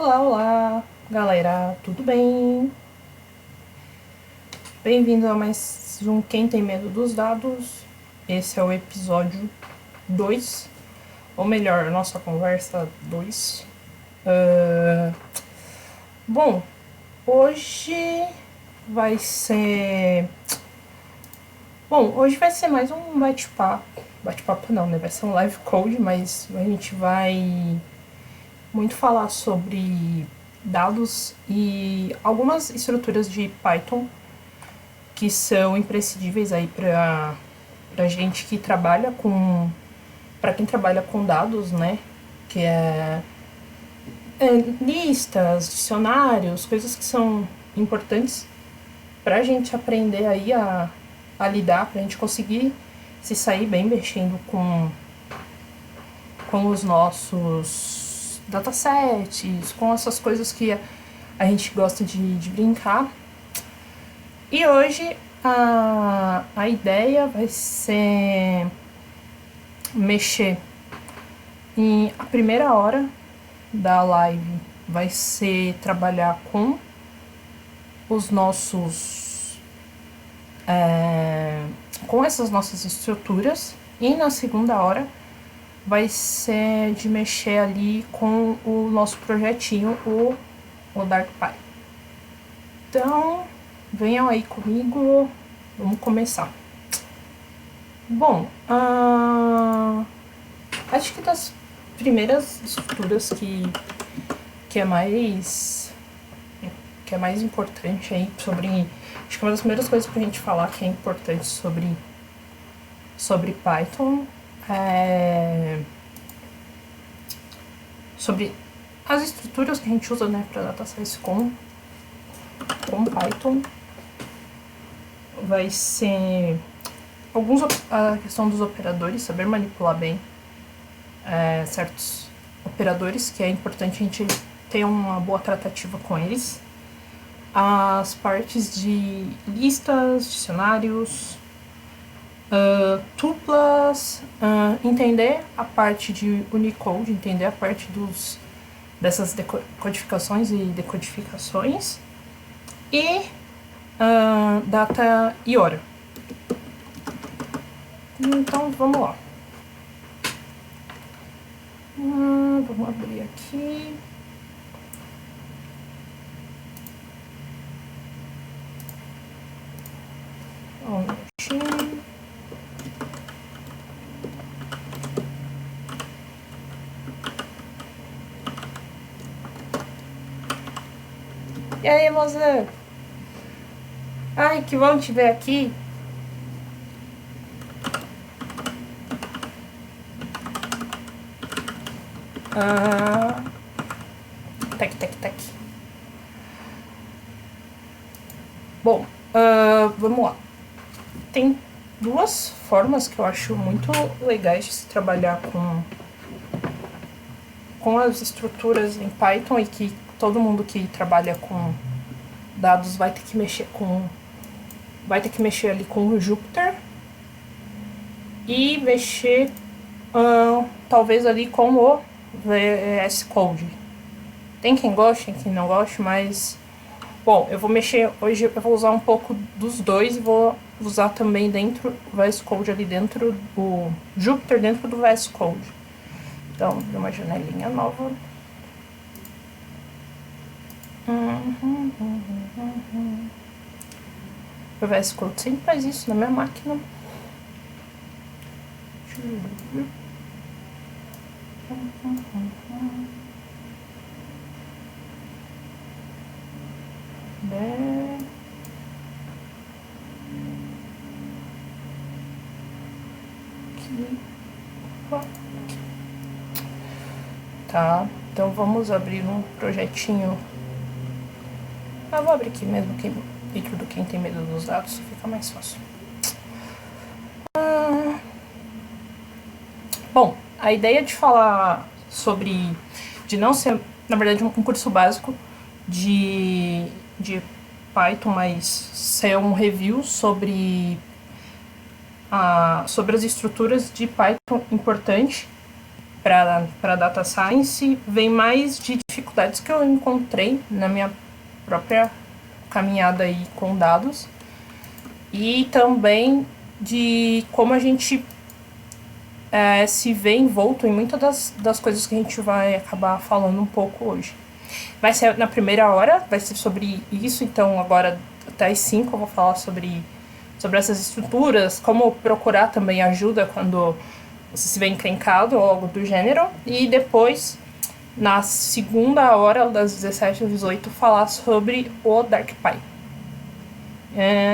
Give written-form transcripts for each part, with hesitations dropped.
Olá, olá, galera, tudo bem? Bem-vindo a mais um Quem Tem Medo dos Dados. Esse é o episódio 2, ou melhor, nossa conversa 2. Bom, hoje vai ser. Hoje vai ser mais um bate-papo. Bate-papo não, né? Vai ser um live code, mas a gente vai muito falar sobre dados e algumas estruturas de Python que são imprescindíveis aí para gente que trabalha com, para quem trabalha com dados, né? Que é listas, dicionários, coisas que são importantes para a gente aprender aí a lidar, para a gente conseguir se sair bem mexendo com os nossos datasets, com essas coisas que a gente gosta de brincar. E hoje a ideia vai ser mexer em a primeira hora da live vai ser trabalhar com os nossos com essas nossas estruturas, e na segunda hora vai ser de mexer ali com o nosso projetinho, o DarkPy. Então venham aí comigo, vamos começar. Bom, acho que das primeiras estruturas que é mais importante aí sobre, acho que uma das primeiras coisas pra gente falar que é importante sobre Python é sobre as estruturas que a gente usa, né, para data science com Python. Vai ser a questão dos operadores, saber manipular bem certos operadores, que é importante a gente ter uma boa tratativa com eles. As partes de listas, dicionários, tuplas, entender a parte de Unicode, entender a parte dessas codificações e decodificações, e data e hora. Então vamos lá. Vamos abrir aqui. Um minutinho. E aí, moça? Ai, que bom te ver aqui. Tec. Bom, vamos lá. Tem duas formas que eu acho muito legais de se trabalhar com as estruturas em Python, e que todo mundo que trabalha com dados vai ter que mexer ali com o Jupyter e mexer talvez ali com o VS Code. Tem quem goste, tem quem não goste, mas bom, eu vou mexer hoje, eu vou usar um pouco dos dois e vou usar também dentro do VS Code, ali dentro do Jupyter, dentro do VS Code. Então, abrir uma janelinha nova. O VS Code sempre faz isso na minha máquina. Tá, então vamos abrir um projetinho. Vou abrir aqui mesmo, dentro do Quem Tem Medo dos Dados, fica mais fácil. Bom, a ideia de falar de não ser, na verdade, um curso básico de Python, mas ser um review sobre as estruturas de Python importante para Data Science vem mais de dificuldades que eu encontrei na minha própria caminhada aí com dados e também de como a gente se vê envolto em muitas das coisas que a gente vai acabar falando um pouco hoje. Vai ser na primeira hora, vai ser sobre isso, então agora até as 5 eu vou falar sobre essas estruturas, como procurar também ajuda quando você se vê encrencado ou algo do gênero. E depois, na segunda hora, das 17 às 18, falar sobre o DarkPy.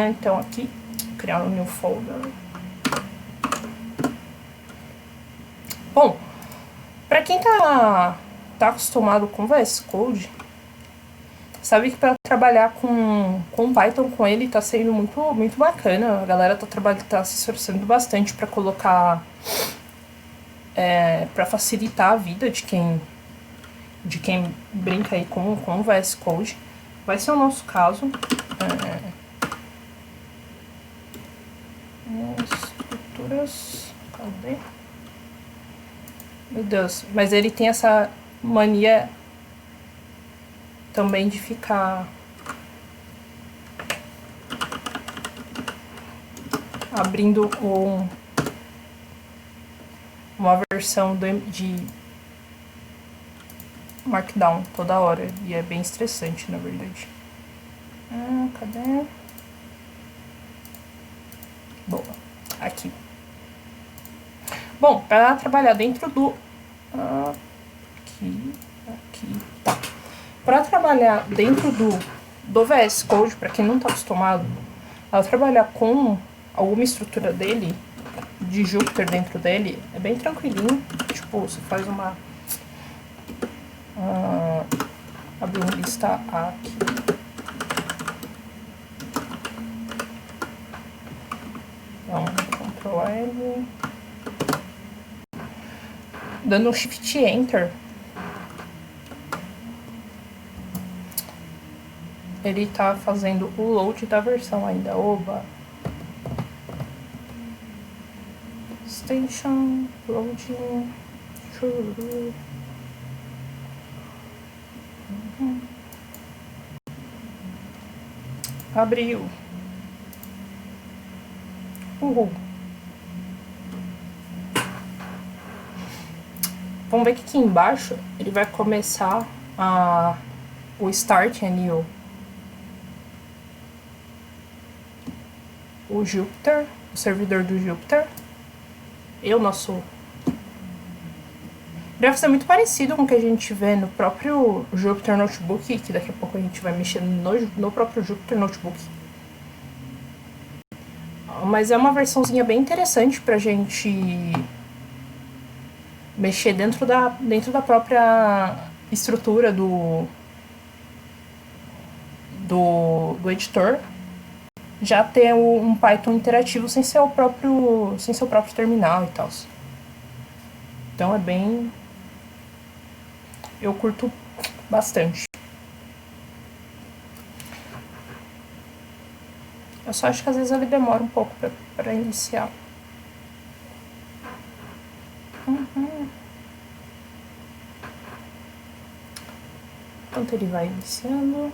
Então aqui, criar um new folder. Bom, para quem tá acostumado com VS Code, sabe que para trabalhar com Python com ele tá sendo muito bacana. A galera tá se esforçando bastante para colocar para facilitar a vida de quem brinca aí com VS Code. Vai ser o nosso caso. Estruturas. Cadê? Meu Deus, mas ele tem essa mania também de ficar abrindo uma versão de Markdown toda hora. E é bem estressante, na verdade. Cadê? Boa. Aqui. Bom, para trabalhar dentro do... Aqui. Tá. Para trabalhar dentro do VS Code, para quem não está acostumado a trabalhar com alguma estrutura dele, de Jupyter dentro dele, é bem tranquilinho. Tipo, você faz uma... abrir uma lista aqui. Então, Ctrl L. Dando um Shift Enter, ele tá fazendo o load da versão ainda. Oba! Station, loading, chururu. Abriu. Uhul. Vamos ver que aqui embaixo ele vai começar o Start ali, o Jupyter, o servidor do Jupyter. E o nosso... Ele vai ser muito parecido com o que a gente vê no próprio Jupyter Notebook, que daqui a pouco a gente vai mexer no próprio Jupyter Notebook. Mas é uma versãozinha bem interessante pra gente mexer dentro da própria estrutura do editor, já ter um Python interativo sem seu próprio terminal e tal. Então é bem... eu curto bastante. Eu só acho que às vezes ele demora um pouco para iniciar. Enquanto ele vai iniciando.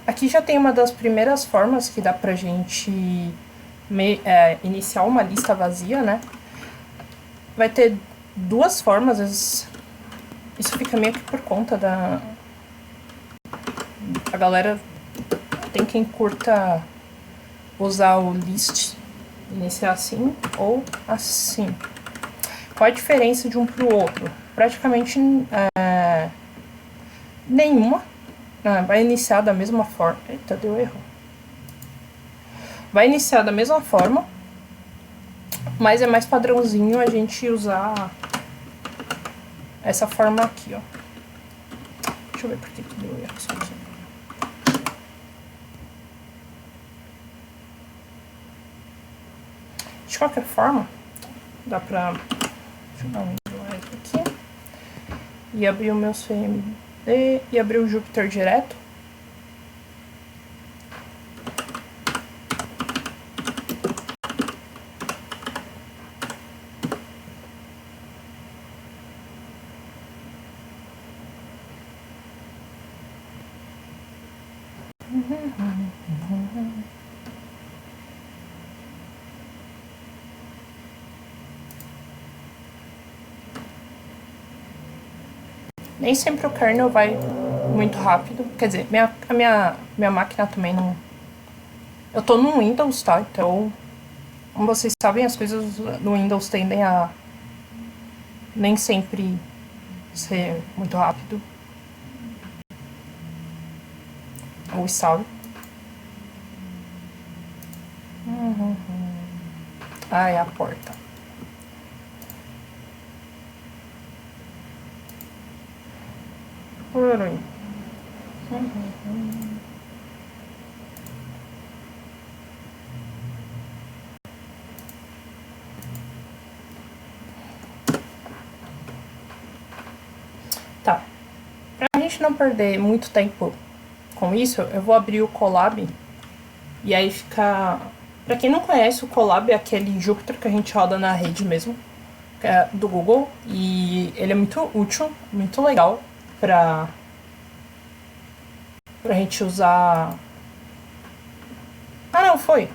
Aqui já tem uma das primeiras formas que dá pra gente iniciar uma lista vazia, né? Vai ter duas formas, às vezes isso fica meio que por conta a galera tem quem curta usar o list, iniciar assim ou assim. Qual a diferença de um pro outro? Praticamente nenhuma. Vai iniciar da mesma forma. Eita, deu erro. Vai iniciar da mesma forma, mas é mais padrãozinho a gente usar essa forma aqui, ó. Deixa eu ver por que deu erro isso aqui. De qualquer forma, dá pra... Deixa eu dar um like aqui. E abrir o meu CMD e abrir o Júpiter direto. Nem sempre o kernel vai muito rápido. Quer dizer, a minha máquina também não... Eu tô no Windows, tá? Então, como vocês sabem, as coisas no Windows tendem a nem sempre ser muito rápido. Ou salve. Ai, a porta. Peraí. Tá. Pra gente não perder muito tempo com isso, eu vou abrir o Colab. E aí fica... Pra quem não conhece, o Colab é aquele Jupyter que a gente roda na rede mesmo, que é do Google. E ele é muito útil, muito legal pra gente usar... Ah, não, foi.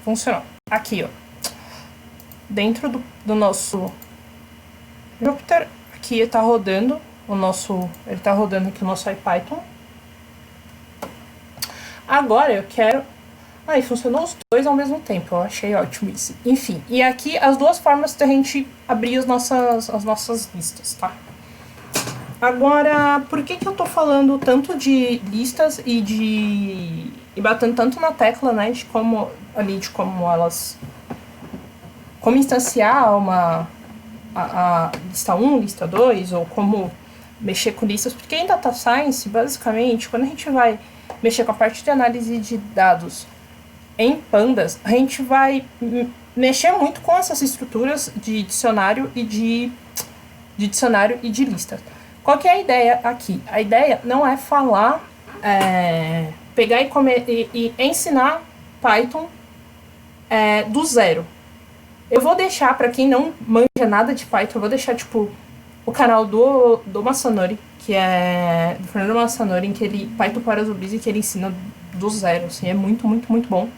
Funcionou. Aqui, ó. Dentro do nosso Jupyter, aqui tá rodando o nosso... Ele tá rodando aqui o nosso IPython. Agora eu quero... Ah, e funcionou os dois ao mesmo tempo. Eu achei ótimo isso. Enfim, e aqui as duas formas da gente abrir as nossas listas, tá? Agora, por que eu tô falando tanto de listas e batendo tanto na tecla, né, de como elas... Como instanciar a lista 1, lista 2, ou como mexer com listas. Porque em Data Science, basicamente, quando a gente vai mexer com a parte de análise de dados em pandas, a gente vai mexer muito com essas estruturas de dicionário e de listas. Qual que é a ideia aqui? A ideia não é falar, pegar e ensinar Python do zero. Eu vou deixar, pra quem não manja nada de Python, eu vou deixar, tipo, o canal do Masanori, que é do Fernando Masanori, em que ele, Python para zumbis, e que ele ensina do zero, assim, é muito, muito, muito bom.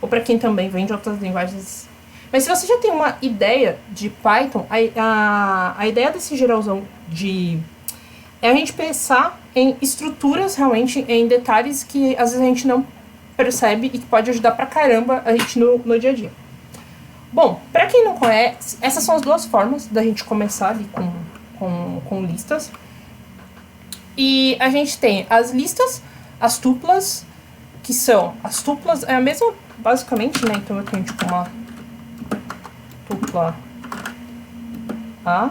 Ou pra quem também vem de outras linguagens. Mas se você já tem uma ideia de Python, a ideia desse geralzão é a gente pensar em estruturas, realmente, em detalhes que às vezes a gente não percebe e que pode ajudar pra caramba a gente no dia a dia. Bom, pra quem não conhece, essas são as duas formas da gente começar ali com listas. E a gente tem as listas, as tuplas, que são... As tuplas é a mesma, basicamente, né? Então eu tenho, tipo, uma tupla A.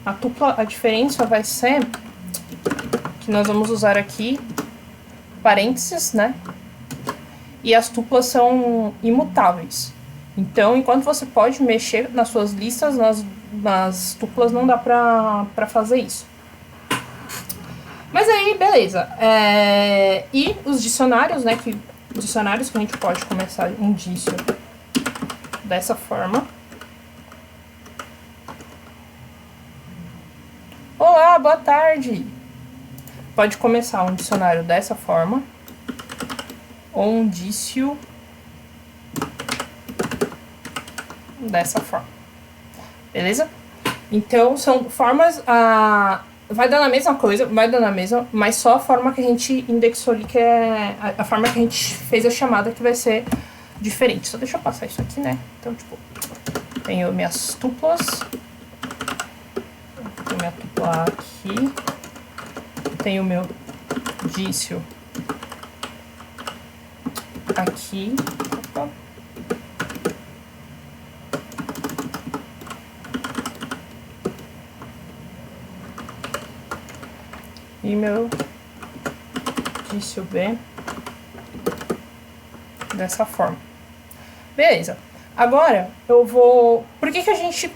A tupla, a diferença vai ser que nós vamos usar aqui parênteses, né? E as tuplas são imutáveis. Então, enquanto você pode mexer nas suas listas, nas tuplas não dá pra fazer isso. Mas aí, beleza. E os dicionários, né? Os dicionários que a gente pode começar um dício dessa forma. Olá, boa tarde! Pode começar um dicionário dessa forma. Ou um dício dessa forma. Beleza? Então, são formas... vai dando a mesma coisa, mas só a forma que a gente indexou ali, que é a forma que a gente fez a chamada, que vai ser diferente. Só deixa eu passar isso aqui, né? Então, tipo, tenho minhas tuplas. Tenho minha tupla aqui. Tenho meu dício aqui. Opa. E meu Indício B. Dessa forma. Beleza. Agora, eu vou... Por que que a gente...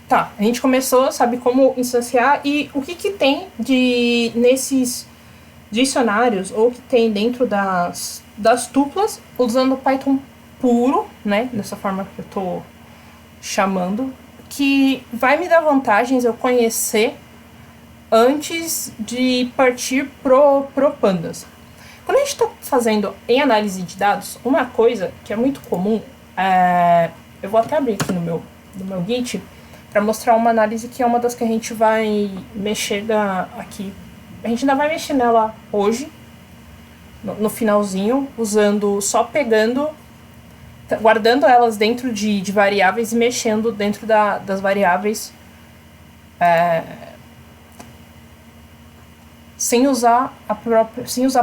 Tá, a gente começou, sabe como instanciar e o que que tem de... nesses dicionários ou que tem dentro das tuplas, usando Python puro, né? Dessa forma que eu tô chamando, que vai me dar vantagens eu conhecer antes de partir pro Pandas. Quando a gente está fazendo em análise de dados, uma coisa que é muito comum é... Eu vou até abrir aqui no meu Git para mostrar uma análise que é uma das que a gente vai mexer aqui. A gente ainda vai mexer nela hoje, no finalzinho, usando, só pegando, guardando elas dentro de variáveis e mexendo dentro das variáveis sem usar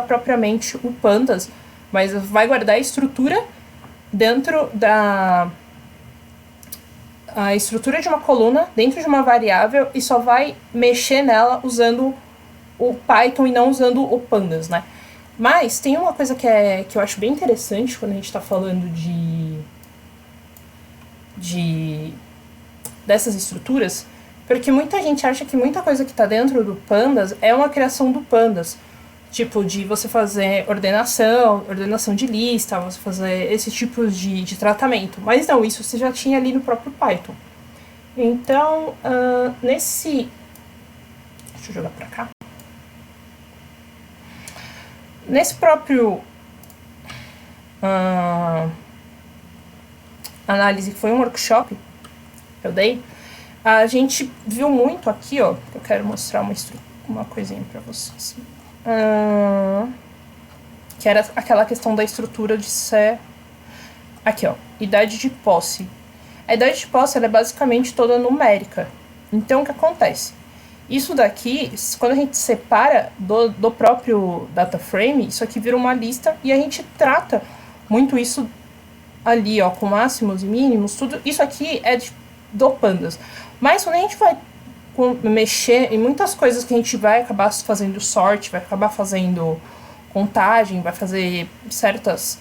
propriamente o Pandas, mas vai guardar a estrutura dentro a estrutura de uma coluna dentro de uma variável e só vai mexer nela usando o Python e não usando o Pandas, né? Mas tem uma coisa que eu acho bem interessante quando a gente está falando dessas estruturas, porque muita gente acha que muita coisa que está dentro do Pandas é uma criação do Pandas. Tipo, de você fazer ordenação de lista, você fazer esse tipo de tratamento. Mas não, isso você já tinha ali no próprio Python. Então, deixa eu jogar pra cá. Nesse próprio análise, que foi um workshop que eu dei, a gente viu muito aqui, ó, eu quero mostrar uma coisinha pra vocês. Que era aquela questão da estrutura de ser... Aqui, ó, idade de posse. A idade de posse, ela é basicamente toda numérica. Então, o que acontece? Isso daqui, quando a gente separa do próprio data frame, isso aqui vira uma lista e a gente trata muito isso ali, ó, com máximos e mínimos, tudo. Isso aqui é do Pandas. Mas quando a gente vai mexer em muitas coisas que a gente vai acabar fazendo sorte, vai acabar fazendo contagem, vai fazer certas...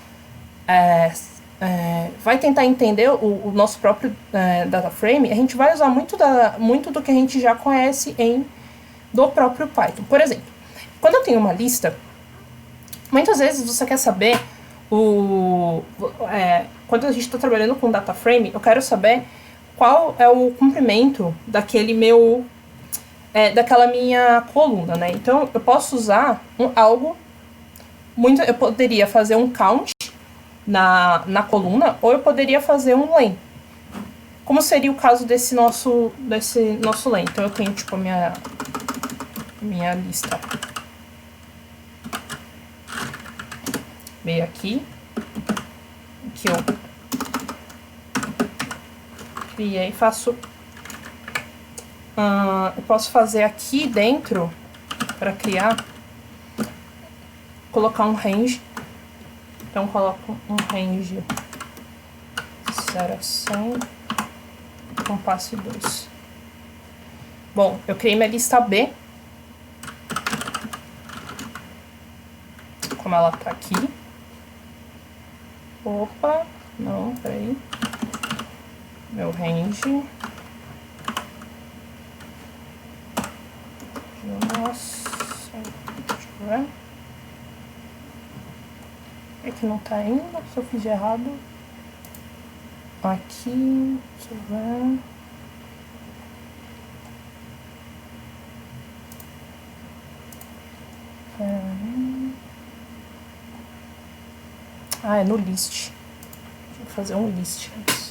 vai tentar entender o nosso próprio data frame, a gente vai usar muito do que a gente já conhece do próprio Python. Por exemplo, quando eu tenho uma lista, muitas vezes você quer saber quando a gente está trabalhando com data frame, eu quero saber qual é o comprimento daquela minha coluna, né? Então, eu posso usar eu poderia fazer um count na coluna, ou eu poderia fazer um len. Como seria o caso desse nosso len? Então, eu tenho, tipo, a minha lista. Veio aqui, que eu criei, faço... eu posso fazer aqui dentro, para criar, colocar um range. Então, coloco um range 0 a 100, com passe 2. Bom, eu criei minha lista B, como ela tá aqui. Opa, não, peraí. Meu range. Nossa, deixa eu ver. É que não tá indo, se eu fiz de errado. Aqui, deixa eu ver. É no list. Deixa eu fazer um list antes.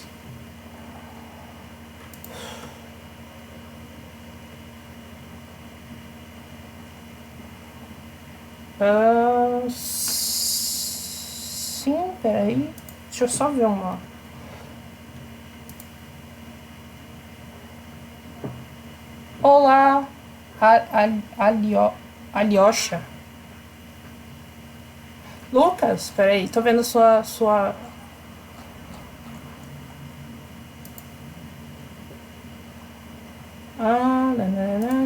Sim, peraí. Deixa eu só ver uma. Olá, Alyosha. Lucas, peraí, tô vendo sua...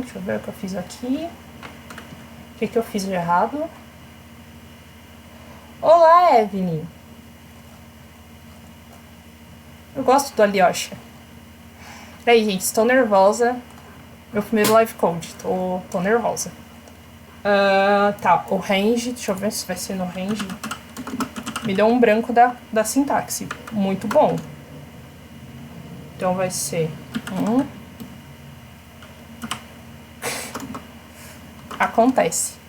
deixa eu ver o que eu fiz aqui. O que eu fiz de errado? Olá, Evelyn. Eu gosto do Alyosha. Peraí, gente, estou nervosa. Meu primeiro live code. Tô nervosa. Tá, o range. Deixa eu ver se vai ser no range. Me deu um branco da sintaxe. Muito bom. Então vai ser acontece.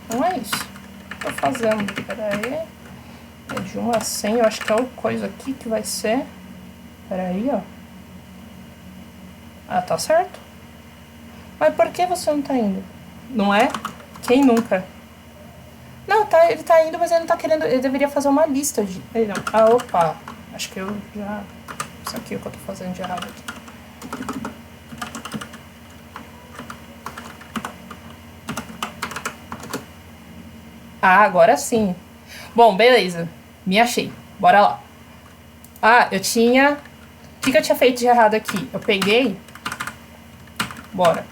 Não é isso. Tô fazendo. Peraí. É de 1 a 100. Eu acho que é o coisa aqui que vai ser. Peraí, ó. Ah, tá certo. Mas por que você não tá indo? Não é? Quem nunca? Não, tá, ele tá indo, mas ele não tá querendo. Ele deveria fazer uma lista de. Ele não. Ah, opa. Acho que eu já. Isso aqui é o que eu tô fazendo de errado aqui. Ah, agora sim. Bom, beleza. Me achei. Bora lá. Ah, eu tinha. O que eu tinha feito de errado aqui? Eu peguei. Bora.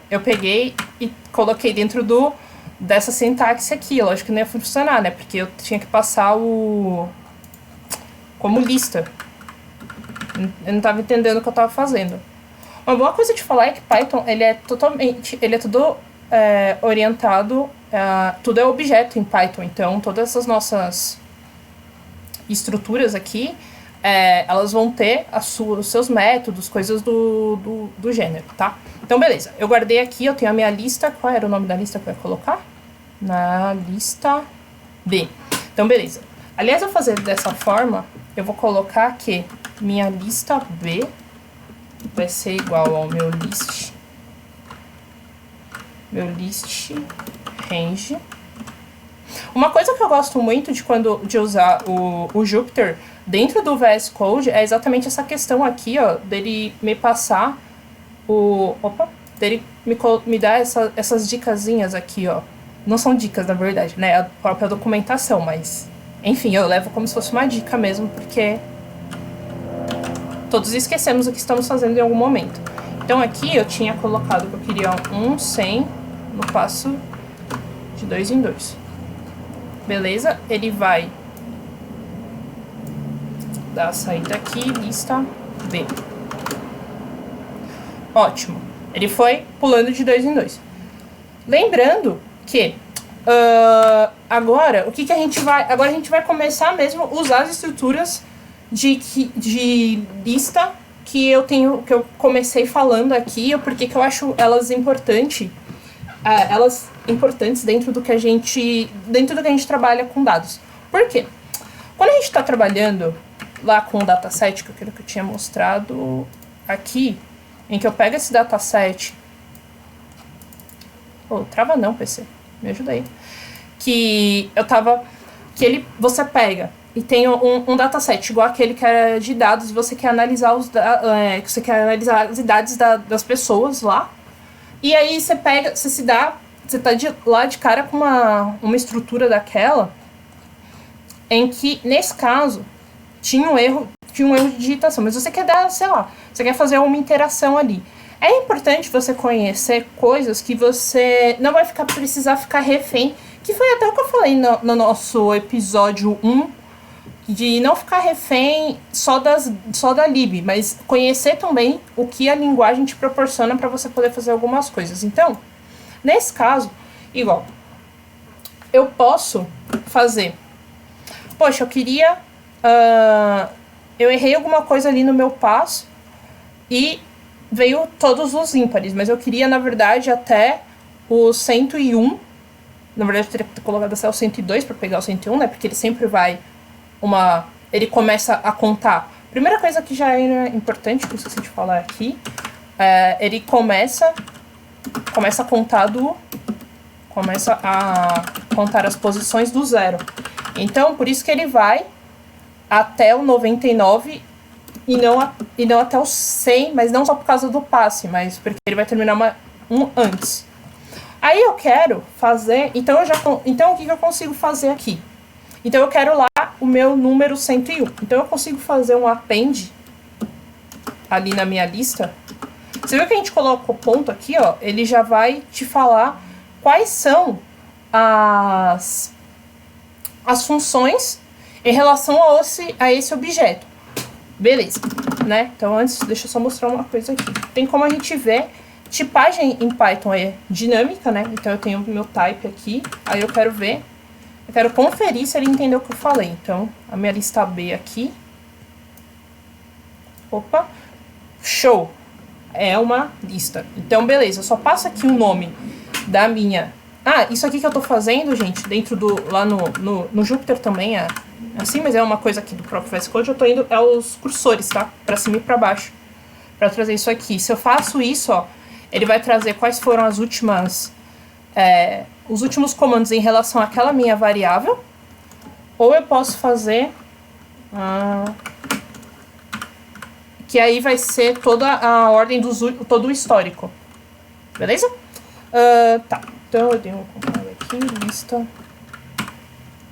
Eu peguei e coloquei dentro dessa sintaxe aqui. Lógico que não ia funcionar, né? Porque eu tinha que passar como lista. Eu não tava entendendo o que eu tava fazendo. Uma boa coisa de falar é que Python, ele é tudo orientado, tudo é objeto em Python. Então, todas essas nossas estruturas aqui, elas vão ter os seus métodos, coisas do gênero, tá? Então, beleza. Eu guardei aqui, eu tenho a minha lista. Qual era o nome da lista que eu ia colocar? Na lista B. Então, beleza. Aliás, eu fazer dessa forma, eu vou colocar que minha lista B vai ser igual ao meu list range. Uma coisa que eu gosto muito de usar o Jupyter dentro do VS Code é exatamente essa questão aqui, ó, dele me passar dele me dar essas dicasinhas aqui, ó. Não são dicas, na verdade, né? É a própria documentação, mas enfim, eu levo como se fosse uma dica mesmo, porque todos esquecemos o que estamos fazendo em algum momento. Então aqui eu tinha colocado que eu queria 100 no passo de 2 em 2. Beleza? Ele vai dar a saída aqui, lista B. Ótimo. Ele foi pulando de 2 em 2. Lembrando que agora, a gente vai começar mesmo a usar as estruturas de lista que eu comecei falando aqui, porque que eu acho elas importantes dentro do que a gente trabalha com dados. Por quê? Quando a gente está trabalhando lá com o dataset, que eu tinha mostrado aqui, em que eu pego esse dataset. Trava não, PC. Me ajuda aí. Você pega e tem um dataset igual aquele que era de dados, e você quer analisar as idades das pessoas lá. E aí você pega, você tá lá de cara com uma estrutura daquela, em que, nesse caso, tinha um erro de digitação, mas você quer dar, sei lá, você quer fazer uma interação ali. É importante você conhecer coisas que você não vai precisar ficar refém, que foi até o que eu falei no nosso episódio 1, de não ficar refém só da lib, mas conhecer também o que a linguagem te proporciona para você poder fazer algumas coisas. Então, nesse caso, igual, eu posso fazer, poxa, eu errei alguma coisa ali no meu passo e veio todos os ímpares, mas eu queria, na verdade, até o 101. Na verdade, eu teria que ter colocado até o 102 para pegar o 101, né? Porque ele sempre vai ele começa a contar. Primeira coisa que já é importante, que eu esqueci de falar aqui, ele começa a contar as posições do 0. Então, por isso que ele vai até o 99 e não até o 100, mas não só por causa do passe, mas porque ele vai terminar um antes. Aí eu quero fazer, então o que eu consigo fazer aqui? Então eu quero lá o meu número 101. Então eu consigo fazer um append ali na minha lista Você viu que a gente coloca o ponto aqui, ó? Ele já vai te falar quais são as funções em relação a esse objeto. Beleza, né? Então antes, deixa eu só mostrar uma coisa aqui. Tem como a gente ver, tipagem em Python é dinâmica, né? Então eu tenho o meu type aqui, aí eu quero ver, eu quero conferir se ele entendeu o que eu falei. Então, a minha lista B aqui. Opa, show! É uma lista. Então, beleza, eu só passo aqui o nome da minha... Ah, isso aqui que eu tô fazendo, gente, dentro do... Lá no Jupyter também é assim, mas é uma coisa aqui do próprio VS Code. Eu tô indo... É os cursores, tá? Pra cima e pra baixo. Pra trazer isso aqui. Se eu faço isso, ó, ele vai trazer quais foram as últimas... os últimos comandos em relação àquela minha variável. Ou eu posso fazer... que aí vai ser toda a ordem todo o histórico. Beleza? Tá. Então eu tenho um compilado aqui,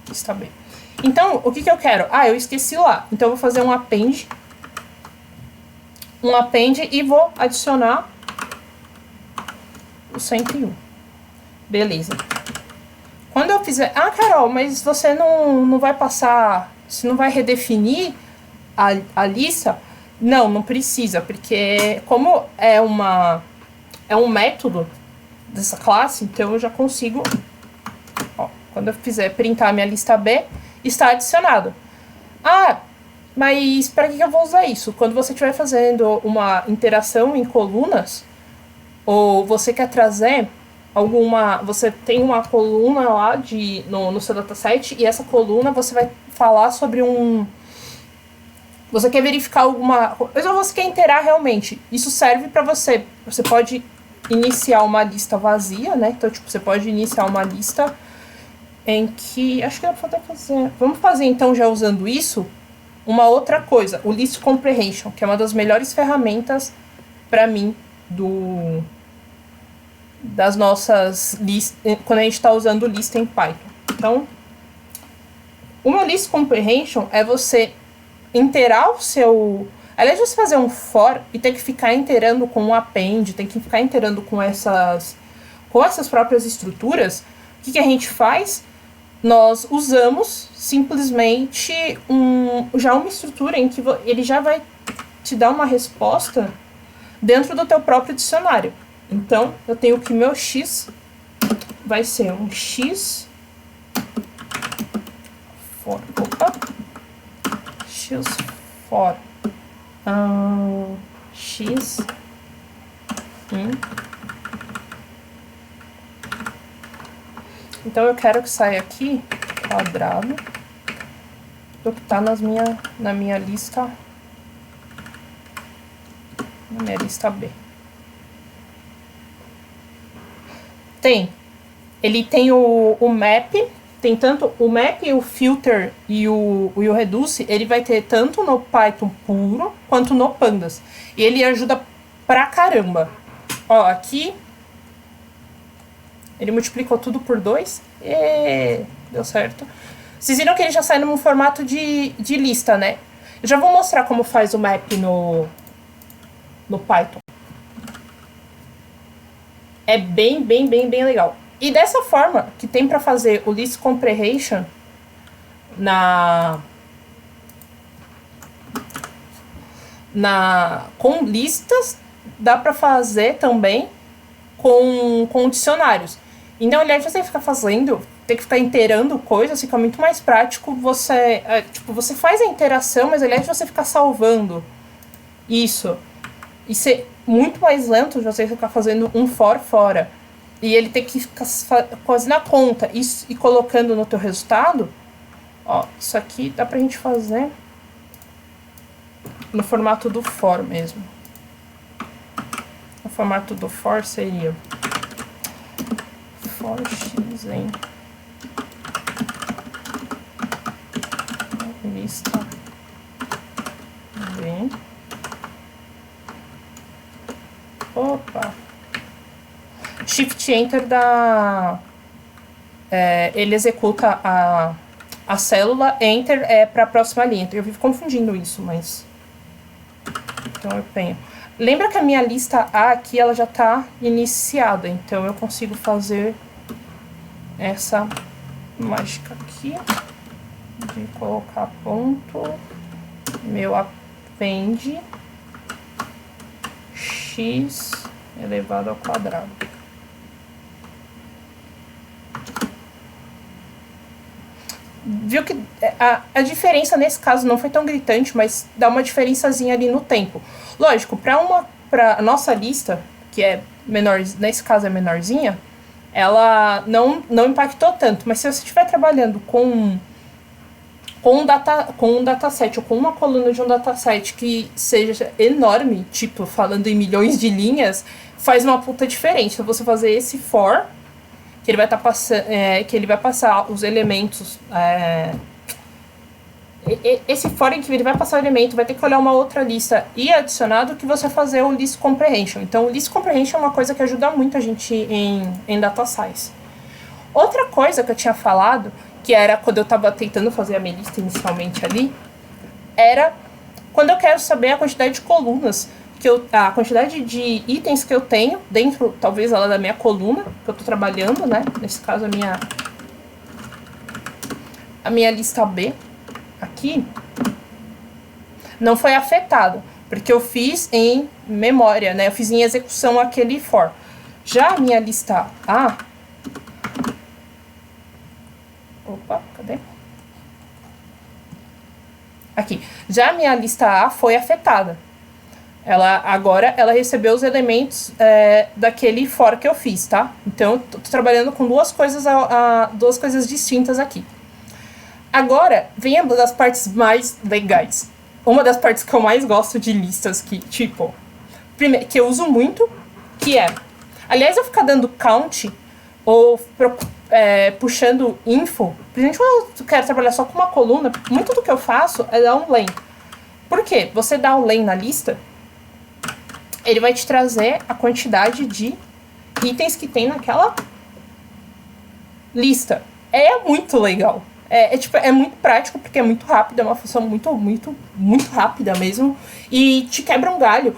lista B. Então, o que eu quero? Ah, eu esqueci lá. Então eu vou fazer um append. E vou adicionar o 101. Beleza. Quando eu fizer... Ah, Carol, mas você não vai passar... Você não vai redefinir a lista? Não precisa, porque como é um método dessa classe, então eu já consigo, ó, quando eu fizer printar minha lista B, está adicionado. Ah, mas para que eu vou usar isso? Quando você estiver fazendo uma interação em colunas, ou você quer trazer você tem uma coluna lá no seu dataset, e essa coluna você vai falar sobre você quer verificar alguma coisa ou você quer interar realmente. Isso serve para você. Você pode iniciar uma lista vazia, né? Então, tipo, você pode iniciar uma lista em que... Acho que dá pra fazer... Vamos fazer, então, já usando isso, uma outra coisa. O List Comprehension, que é uma das melhores ferramentas para mim das nossas listas, quando a gente está usando lista em Python. Então, uma List Comprehension é você interar o seu... Aliás, você fazer um for e ter que ficar inteirando com um append, tem que ficar inteirando com essas próprias estruturas, o que a gente faz? Nós usamos simplesmente já uma estrutura em que ele já vai te dar uma resposta dentro do teu próprio dicionário. Então, eu tenho que meu x vai ser um x for... Opa! X for x Então eu quero que saia aqui quadrado do que tá na minha lista B. Ele tem o map. Tem tanto o map, o filter e o reduce, ele vai ter tanto no Python puro quanto no Pandas. E ele ajuda pra caramba. Ó, aqui ele multiplicou tudo por 2 e deu certo. Vocês viram que ele já sai num formato de lista, né? Eu já vou mostrar como faz o map no Python. É bem legal. E dessa forma que tem para fazer o List Comprehension com listas, dá para fazer também com dicionários. Então, aliás, você fica tem que ficar inteirando coisas, fica muito mais prático. Você faz a interação, mas aliás, você fica salvando isso. E ser muito mais lento de você ficar fazendo um for fora. E ele tem que ficar fazendo a conta e colocando no teu resultado. Ó, isso aqui dá pra gente fazer no formato do for mesmo. O formato do for seria for x em lista B. Opa! Shift Enter ele executa a célula, Enter é para a próxima linha. Eu vivo confundindo isso, mas... Então eu tenho... Lembra que a minha lista A aqui, ela já tá iniciada. Então eu consigo fazer essa mágica aqui. De colocar ponto. Meu append. X elevado ao quadrado. Viu que a diferença nesse caso não foi tão gritante, mas dá uma diferençazinha ali no tempo. Lógico, para a nossa lista, que é menor, nesse caso é menorzinha, ela não impactou tanto. Mas se você estiver trabalhando com um dataset ou com uma coluna de um dataset que seja enorme, tipo, falando em milhões de linhas, faz uma puta diferença. Então, você fazer esse for, que ele vai estar passando, que ele vai passar os elementos, esse for em que ele vai passar o elemento, vai ter que olhar uma outra lista e adicionado que você fazer o list comprehension. Então, o list comprehension é uma coisa que ajuda muito a gente em data science. Outra coisa que eu tinha falado, que era quando eu estava tentando fazer a minha lista inicialmente ali, era quando eu quero saber a quantidade de colunas, a quantidade de itens que eu tenho dentro, talvez, ela da minha coluna, que eu estou trabalhando, né? Nesse caso, a minha lista B, aqui, não foi afetado, porque eu fiz em memória, né? Eu fiz em execução aquele for. Já a minha lista A... Opa, cadê? Aqui. Já a minha lista A foi afetada. Agora ela recebeu os elementos daquele for que eu fiz, tá? Então, eu tô trabalhando com duas coisas distintas aqui. Agora, vem uma das partes mais legais. Uma das partes que eu mais gosto de listas, que que eu uso muito, que é... Aliás, eu ficar dando count ou puxando info, principalmente quando eu quero trabalhar só com uma coluna, muito do que eu faço é dar um len. Por quê? Você dá um len na lista, ele vai te trazer a quantidade de itens que tem naquela lista. É muito legal. É muito prático, porque é muito rápido, é uma função muito, muito, muito rápida mesmo. E te quebra um galho.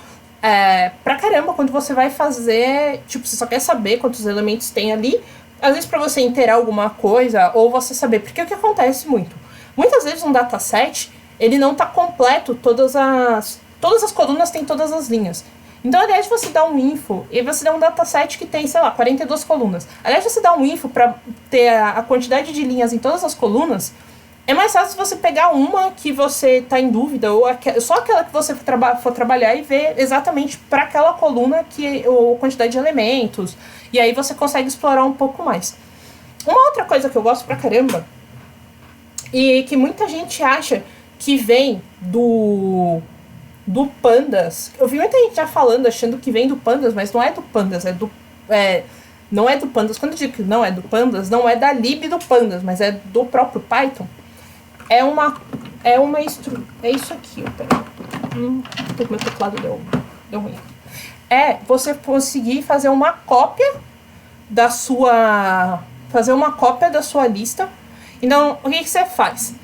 Pra caramba, quando você vai fazer... você só quer saber quantos elementos tem ali. Às vezes pra você inteirar alguma coisa, ou você saber. Porque o que acontece muito? Muitas vezes um dataset, ele não tá completo, todas as colunas têm todas as linhas. Então, aliás, você dá um info, e você dá um dataset que tem, 42 colunas. Aliás, você dá um info para ter a quantidade de linhas em todas as colunas, é mais fácil você pegar uma que você tá em dúvida, ou só aquela que você for trabalhar e ver exatamente para aquela coluna a quantidade de elementos, e aí você consegue explorar um pouco mais. Uma outra coisa que eu gosto pra caramba, e que muita gente acha que vem do Pandas. Eu vi muita gente já falando, achando que vem do Pandas, mas não é do Pandas, não é do Pandas. Quando eu digo que não é do Pandas, não é da lib do Pandas, mas é do próprio Python. É isso aqui, peraí. Meu teclado deu ruim. Você conseguir fazer uma cópia da sua lista. Então, o que você faz?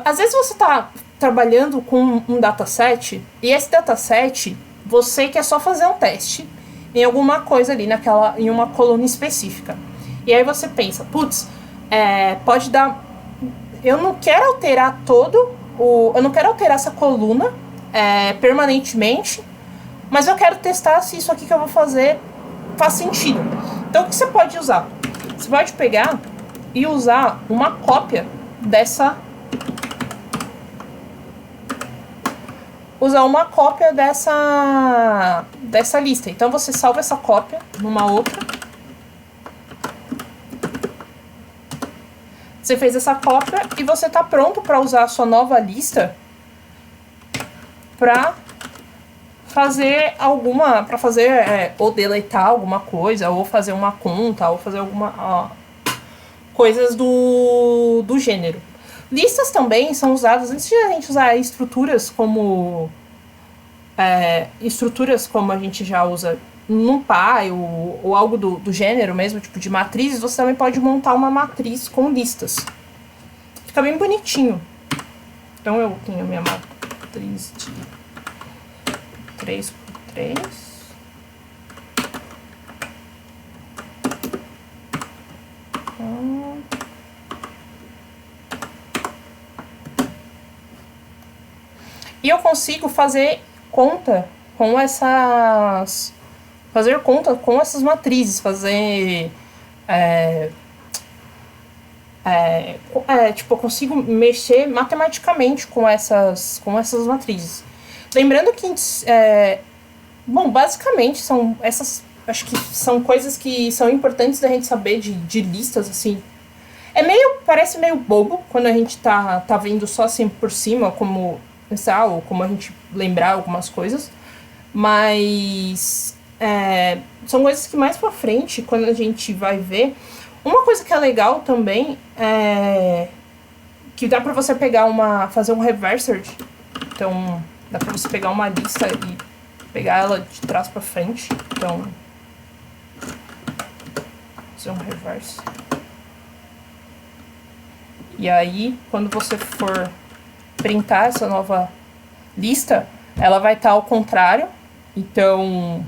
Às vezes você tá trabalhando com um dataset, e esse dataset, você quer só fazer um teste em alguma coisa ali, em uma coluna específica. E aí você pensa, pode dar... Eu não quero alterar eu não quero alterar essa coluna permanentemente, mas eu quero testar se isso aqui que eu vou fazer faz sentido. Então, o que você pode usar? Você pode pegar e usar uma cópia dessa lista. Então, você salva essa cópia numa outra. Você fez essa cópia e você está pronto para usar a sua nova lista para fazer ou deletar alguma coisa, ou fazer uma conta, ou fazer coisas do gênero. Listas também são usadas, antes de a gente usar estruturas como a gente já usa no NumPy ou algo do gênero mesmo, tipo de matrizes, você também pode montar uma matriz com listas. Fica bem bonitinho. Então eu tenho a minha matriz de 3x3. E eu consigo fazer conta com essas... Fazer conta com essas matrizes. Fazer... tipo, eu consigo mexer matematicamente com essas matrizes. Lembrando que... bom, basicamente são essas... Acho que são coisas que são importantes da gente saber de listas, assim. Parece meio bobo quando a gente tá vendo só assim por cima, como pensar, ou como a gente lembrar algumas coisas. Mas são coisas que mais pra frente, quando a gente vai ver... Uma coisa que é legal também é que dá pra você pegar fazer um reversed. Então, dá pra você pegar uma lista e pegar ela de trás pra frente. Então, fazer um reverse. E aí, quando você for printar essa nova lista, ela vai estar ao contrário. Então,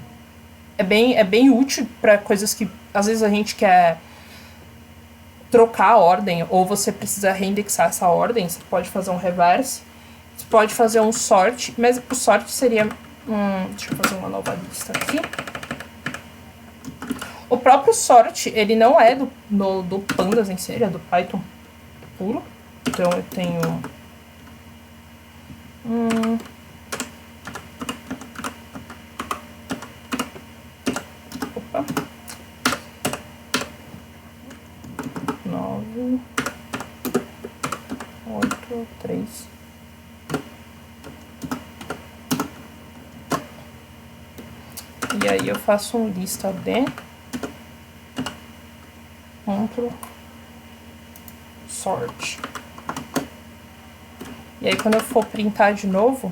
é bem útil para coisas que às vezes a gente quer trocar a ordem, ou você precisa reindexar essa ordem. Você pode fazer um reverse, você pode fazer um sort, mas o sort seria... deixa eu fazer uma nova lista aqui. O próprio sort, ele não é do Pandas em si, ele é do Python puro. Então eu tenho... Opa. 9, 8, 3. E aí eu faço um lista de ponto sort. E aí quando eu for printar de novo,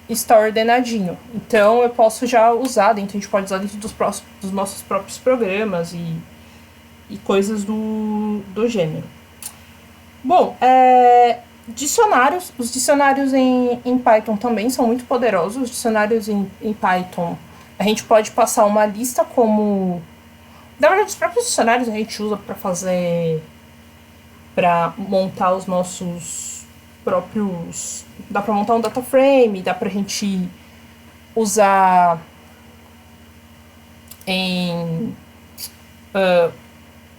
está ordenadinho. Então eu posso já usar, a gente pode usar dentro dos nossos próprios programas e coisas do gênero. Bom, dicionários. Os dicionários em Python também são muito poderosos. Os dicionários em Python, a gente pode passar uma lista como... Na verdade, os próprios dicionários a gente usa para montar os nossos próprios... Dá para montar um data frame, dá pra gente usar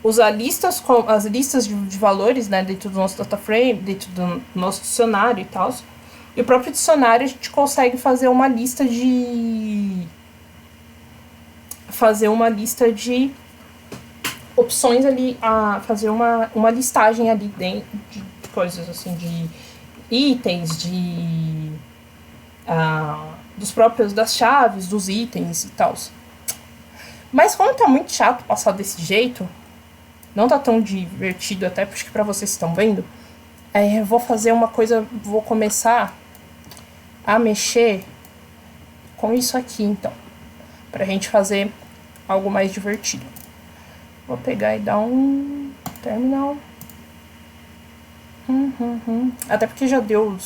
usar listas, as listas de valores, né, dentro do nosso data frame, dentro do nosso dicionário e tal. E o próprio dicionário a gente consegue fazer uma lista de opções ali, fazer uma listagem ali dentro de coisas assim, de itens, das chaves, dos itens e tal. Mas como tá muito chato passar desse jeito, não tá tão divertido, até porque pra vocês estão vendo, eu vou fazer uma coisa, vou começar a mexer com isso aqui, então, pra gente fazer algo mais divertido. Vou pegar e dar um terminal. Até porque já deu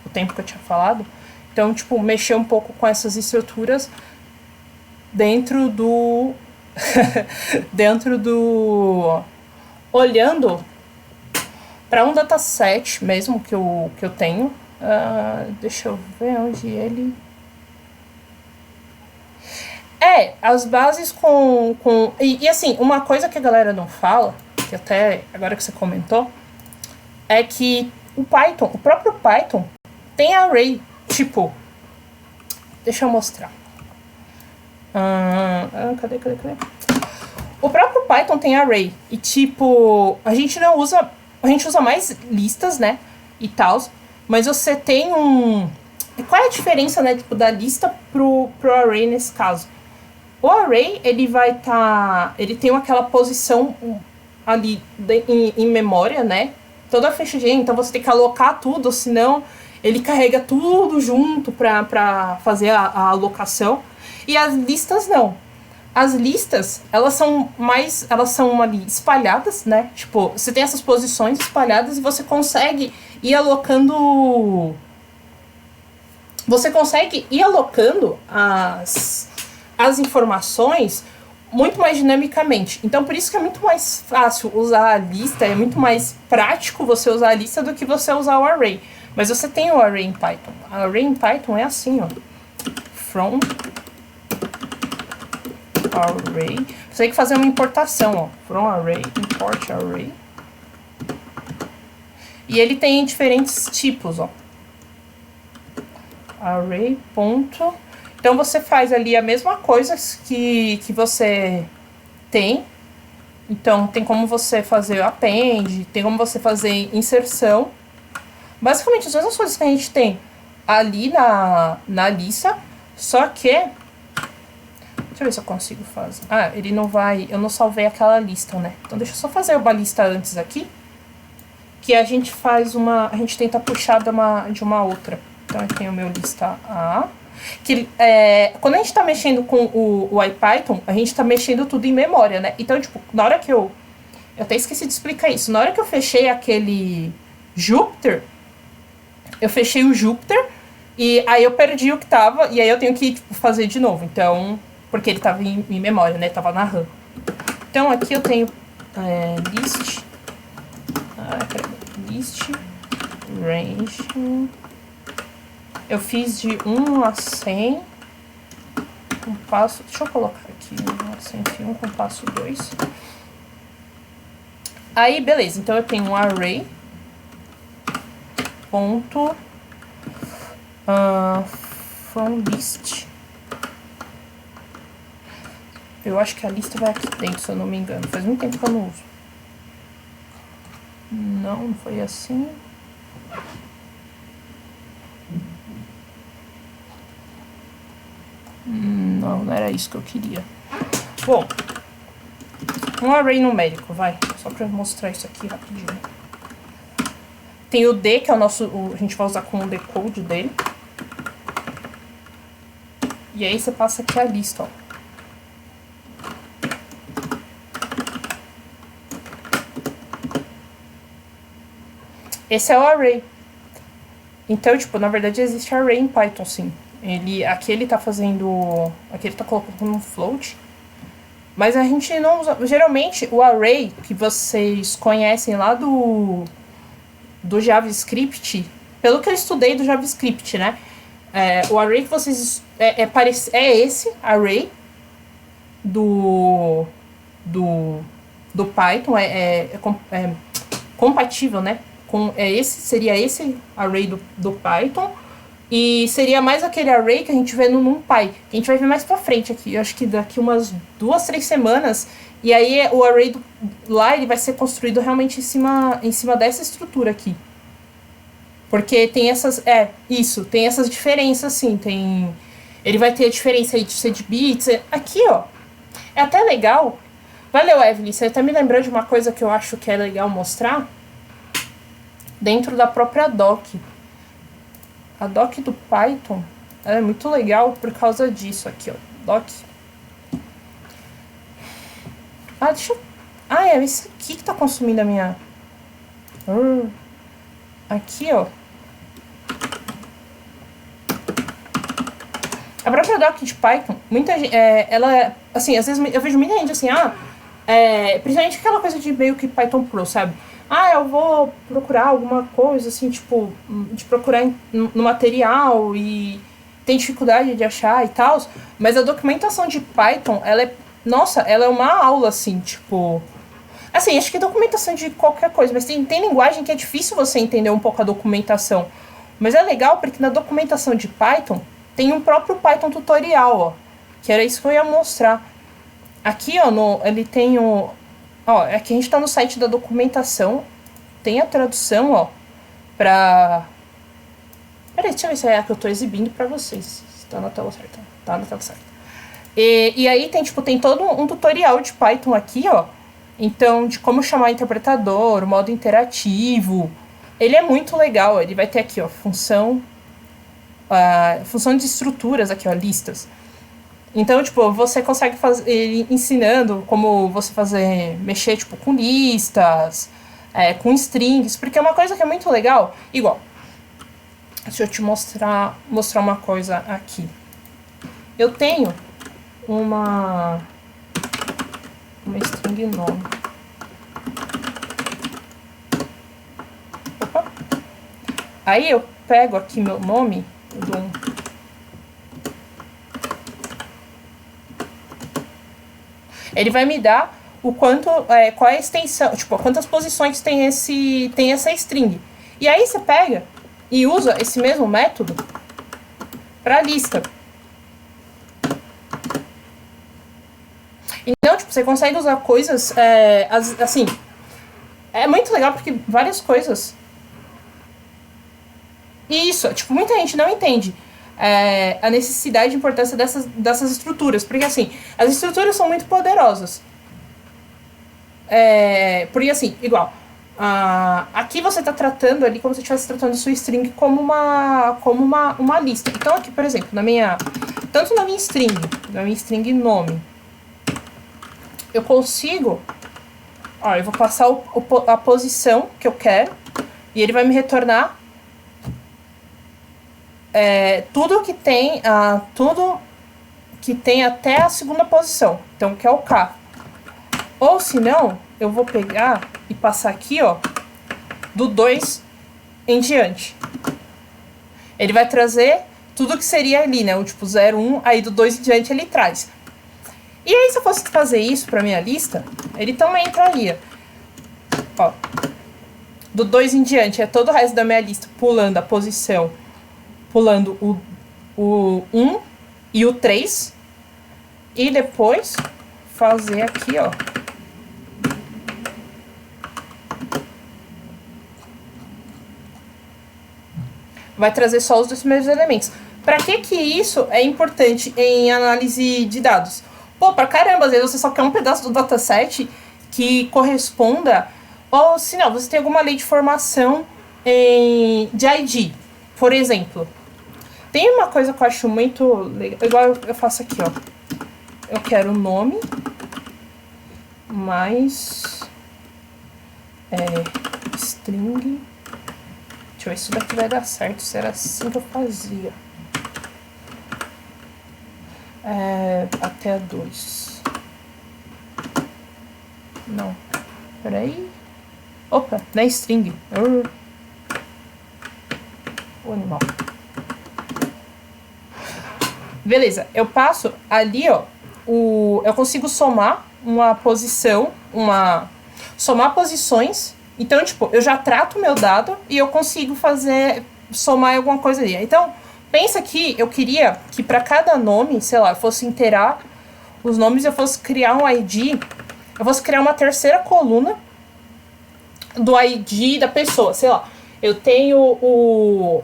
o tempo que eu tinha falado. Então, tipo, mexer um pouco com essas estruturas dentro do... olhando para um dataset mesmo que eu tenho. Deixa eu ver onde ele... as bases e assim, uma coisa que a galera não fala, que até agora que você comentou, é que o próprio Python tem array, tipo... Deixa eu mostrar. Cadê? O próprio Python tem array. E tipo, a gente usa mais listas, né? E tal. Mas você tem qual é a diferença, né? Tipo, da lista pro array nesse caso? O array, ele vai ele tem aquela posição ali em memória, né? Toda fechadinha, então você tem que alocar tudo, senão ele carrega tudo junto pra fazer a alocação. E as listas não. As listas, elas são ali espalhadas, né? Tipo, você tem essas posições espalhadas e você consegue ir alocando você consegue ir alocando as informações muito mais dinamicamente. Então, por isso que é muito mais fácil usar a lista, é muito mais prático você usar a lista do que você usar o array. Mas você tem o array em Python. O array em Python é assim, ó. From array. Você tem que fazer uma importação, ó. From array, import array. E ele tem diferentes tipos, ó. Array, ponto. Então, você faz ali a mesma coisa que você tem. Então, tem como você fazer append, tem como você fazer inserção. Basicamente, as mesmas coisas que a gente tem ali na lista, só que... Deixa eu ver se eu consigo fazer. Ah, ele não vai... Eu não salvei aquela lista, né? Então, deixa eu só fazer uma lista antes aqui. Que a gente faz uma... A gente tenta puxar de uma outra. Então, eu tenho o meu lista A. Que, quando a gente tá mexendo com o IPython, a gente tá mexendo tudo em memória, né? Então, tipo, na hora que eu até esqueci de explicar isso. Na hora que eu fechei aquele Jupyter, eu fechei o Jupyter e aí eu perdi o que tava, e aí eu tenho que, tipo, fazer de novo. Então, porque ele tava em memória, né? Tava na RAM. Então, aqui eu tenho list. List range. Eu fiz de 1 a 100 com passo... Deixa eu colocar aqui 1 a 101 com passo 2. Aí, beleza. Então, eu tenho um array. Ponto. From list. Eu acho que a lista vai aqui dentro, se eu não me engano. Faz muito tempo que eu não uso. Não foi assim. Não era isso que eu queria. Bom, um array numérico, vai. Só pra mostrar isso aqui rapidinho. Tem o D, que é o nosso... a gente vai usar como o decode dele. E aí você passa aqui a lista, ó. Esse é o array. Então, tipo, na verdade existe array em Python, sim. Aqui ele tá fazendo... Aqui ele tá colocando um float. Mas a gente não usa... Geralmente, o array que vocês conhecem lá do JavaScript... Pelo que eu estudei do JavaScript, né? O array que vocês... É esse array do Python. É compatível, né? Seria esse array do Python. E seria mais aquele array que a gente vê no NumPy, que a gente vai ver mais pra frente aqui. Eu acho que daqui umas 2, 3 semanas. E aí o array lá ele vai ser construído realmente em cima dessa estrutura aqui. Porque tem essas... tem essas diferenças, sim. Ele vai ter a diferença aí de ser de bits. Aqui, ó. É até legal. Valeu, Evelyn. Você até me lembrou de uma coisa que eu acho que é legal mostrar. Dentro da própria doc. A doc do Python é muito legal por causa disso aqui, ó. Doc. Deixa eu... é isso aqui que tá consumindo a minha... Aqui, ó. A própria doc de Python, muita gente... ela, assim, às vezes eu vejo muita gente assim, principalmente aquela coisa de meio que Python Pro, sabe? Eu vou procurar alguma coisa, assim, tipo, de procurar no material e tem dificuldade de achar e tal. Mas a documentação de Python, ela é uma aula, assim, tipo... Assim, acho que documentação de qualquer coisa, mas tem linguagem que é difícil você entender um pouco a documentação. Mas é legal porque na documentação de Python tem um próprio Python tutorial, ó. Que era isso que eu ia mostrar. Aqui, ó, ele tem o... aqui a gente tá no site da documentação. Tem a tradução, ó, pra... Peraí, deixa eu ver se é a que eu tô exibindo pra vocês. Se tá na tela certa. Tá na tela certa. E aí tem todo um tutorial de Python aqui, ó. Então, de como chamar interpretador, modo interativo. Ele é muito legal. Ele vai ter aqui, ó, função de estruturas aqui, ó, listas. Então, tipo, você consegue fazer ele ensinando como você mexer, tipo, com listas, com strings, porque é uma coisa que é muito legal. Igual, Deixa eu te mostrar uma coisa aqui. Eu tenho uma string nome. Opa. Aí eu pego aqui meu nome, eu dou ele vai me dar o quanto, qual é a extensão, tipo, quantas posições tem essa string. E aí você pega e usa esse mesmo método para a lista. Então, tipo, você consegue usar coisas, assim, é muito legal porque várias coisas. E isso, tipo, muita gente não entende a necessidade e importância dessas estruturas. Porque, assim, as estruturas são muito poderosas. Porque, assim, igual, aqui você está tratando ali como se estivesse tratando sua string como uma lista. Então, aqui, por exemplo, tanto na minha string nome, eu consigo, eu vou passar a posição que eu quero e ele vai me retornar tudo que tem até a segunda posição, então que é o K. Ou se não, eu vou pegar e passar aqui, ó, do 2 em diante. Ele vai trazer tudo que seria ali, né, o tipo 0, 1, aí do 2 em diante ele traz. E aí, se eu fosse fazer isso pra minha lista, ele também entraria. Ó, do 2 em diante é todo o resto da minha lista pulando a posição, pulando o 1 e o 3. E depois fazer aqui, ó. Vai trazer só os dois primeiros elementos. Pra que isso é importante em análise de dados? Pô, pra caramba, às vezes você só quer um pedaço do dataset que corresponda, ou se não, você tem alguma lei de formação de ID, por exemplo. Tem uma coisa que eu acho muito legal, igual eu faço aqui, ó. Eu quero o nome, mais string. Deixa eu ver se isso daqui vai dar certo, se era assim que eu fazia. Até 2. Não. Peraí. Opa, não é string. O animal. Beleza, eu passo ali, ó. Eu consigo somar uma posição, somar posições. Então, tipo, eu já trato o meu dado e eu consigo somar alguma coisa ali. Então, pensa que eu queria que para cada nome, sei lá, eu fosse inteirar os nomes, eu fosse criar um ID, eu fosse criar uma terceira coluna do ID da pessoa, sei lá. Eu tenho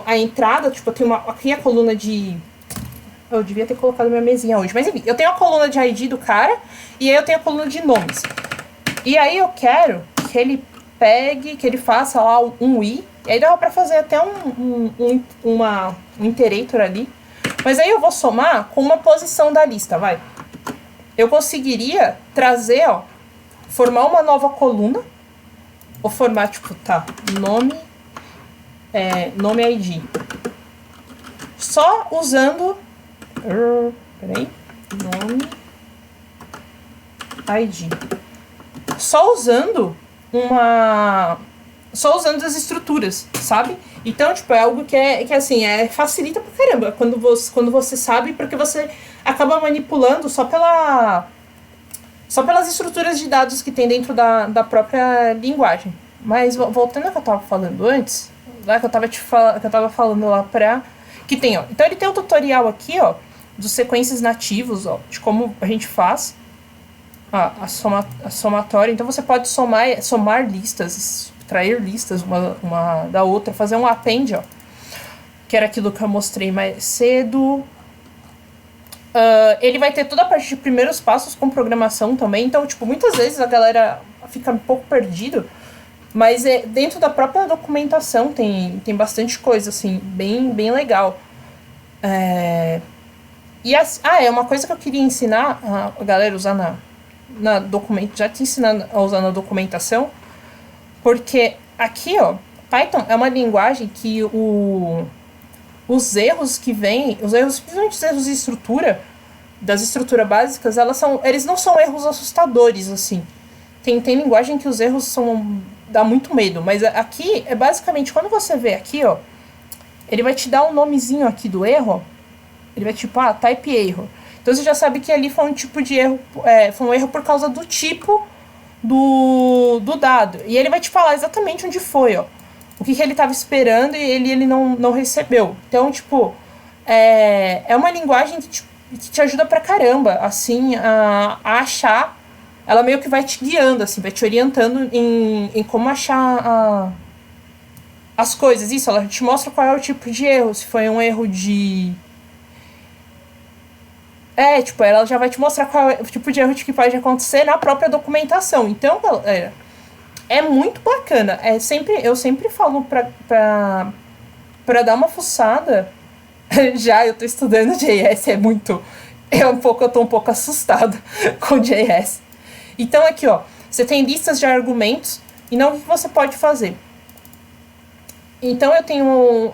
a entrada, tipo, eu tenho aqui a coluna de... Eu devia ter colocado minha mesinha hoje, mas enfim, eu tenho a coluna de ID do cara e aí eu tenho a coluna de nomes. E aí eu quero que ele pegue, que ele faça lá um I, e aí dá pra fazer até um iterator ali. Mas aí eu vou somar com uma posição da lista, vai. Eu conseguiria trazer, ó, formar uma nova coluna, ou formar, tipo, nome ID. Só usando... Peraí. Nome ID. Só usando as estruturas, sabe? Então, tipo, é algo que assim, facilita pra caramba quando você sabe, porque você acaba manipulando só pelas estruturas de dados que tem dentro da própria linguagem. Mas, voltando ao que eu tava falando antes, lá que eu tava falando lá que tem, ó. Então, ele tem um tutorial aqui, ó, dos sequências nativos, ó, de como a gente faz a somatória. Então, você pode somar listas, extrair listas uma da outra, fazer um append, ó, que era aquilo que eu mostrei mais cedo. Ele vai ter toda a parte de primeiros passos com programação também. Então, tipo, muitas vezes a galera fica um pouco perdido, mas dentro da própria documentação tem bastante coisa, assim, bem legal. É uma coisa que eu queria ensinar a galera a usar já te ensinando a usar na documentação, porque aqui, ó, Python é uma linguagem que os erros que vêm, os erros, principalmente os erros de estrutura, das estruturas básicas, eles não são erros assustadores, assim. Tem linguagem que os erros dá muito medo, mas aqui é basicamente, quando você vê aqui, ó, ele vai te dar um nomezinho aqui do erro, ó, ele vai tipo, type error. Então você já sabe que ali foi um tipo de erro, foi um erro por causa do tipo do dado. E ele vai te falar exatamente onde foi, ó. O que ele estava esperando e ele não recebeu. Então, tipo, é uma linguagem que te ajuda pra caramba, assim, a achar. Ela meio que vai te guiando, assim, vai te orientando em como achar as coisas. Isso, ela te mostra qual é o tipo de erro. Se foi um erro de... tipo, ela já vai te mostrar qual é o tipo de erro que pode acontecer na própria documentação. Então, galera, é muito bacana. Eu sempre falo pra dar uma fuçada. Já eu tô estudando JS, eu tô um pouco assustada com JS. Então aqui, ó, você tem listas de argumentos e não o que você pode fazer. Então eu tenho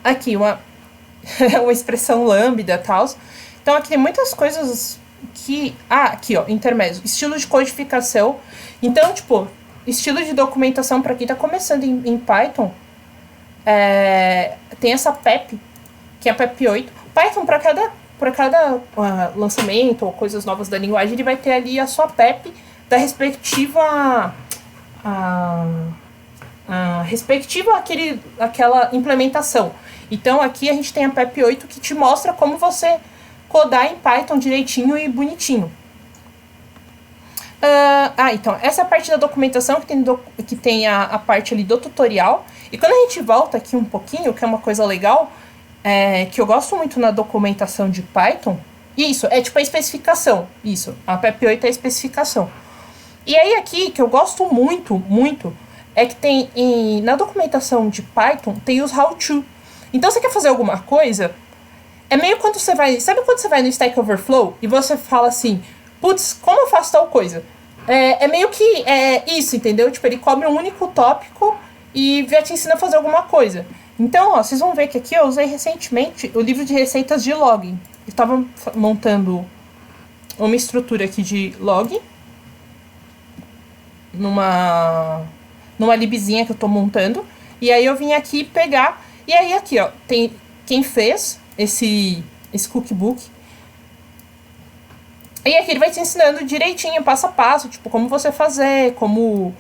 aqui uma expressão lambda e tal. Então aqui tem muitas coisas que... aqui, ó, intermezzo. Estilo de codificação. Então, tipo, estilo de documentação para quem tá começando em Python, tem essa PEP, que é a PEP 8. Python, para cada lançamento ou coisas novas da linguagem, ele vai ter ali a sua PEP da respectiva aquela implementação. Então aqui a gente tem a PEP 8 que te mostra como você codar em Python direitinho e bonitinho. Então, essa parte da documentação que tem a parte ali do tutorial. E quando a gente volta aqui um pouquinho, que é uma coisa legal, que eu gosto muito na documentação de Python, isso, é tipo a especificação. Isso, a PEP 8 é a especificação. E aí aqui, que eu gosto muito, muito, é que tem na documentação de Python, tem os how-to. Então, você quer fazer alguma coisa, é meio quando você vai... Sabe quando você vai no Stack Overflow e você fala assim, putz, como eu faço tal coisa? É meio que isso, entendeu? Tipo, ele cobre um único tópico e já te ensina a fazer alguma coisa. Então, ó, vocês vão ver que aqui eu usei recentemente o livro de receitas de login. Eu estava montando uma estrutura aqui de login numa libzinha que eu tô montando. E aí eu vim aqui pegar... E aí aqui, ó, tem quem fez esse cookbook. E aqui ele vai te ensinando direitinho, passo a passo, tipo, como você fazer, como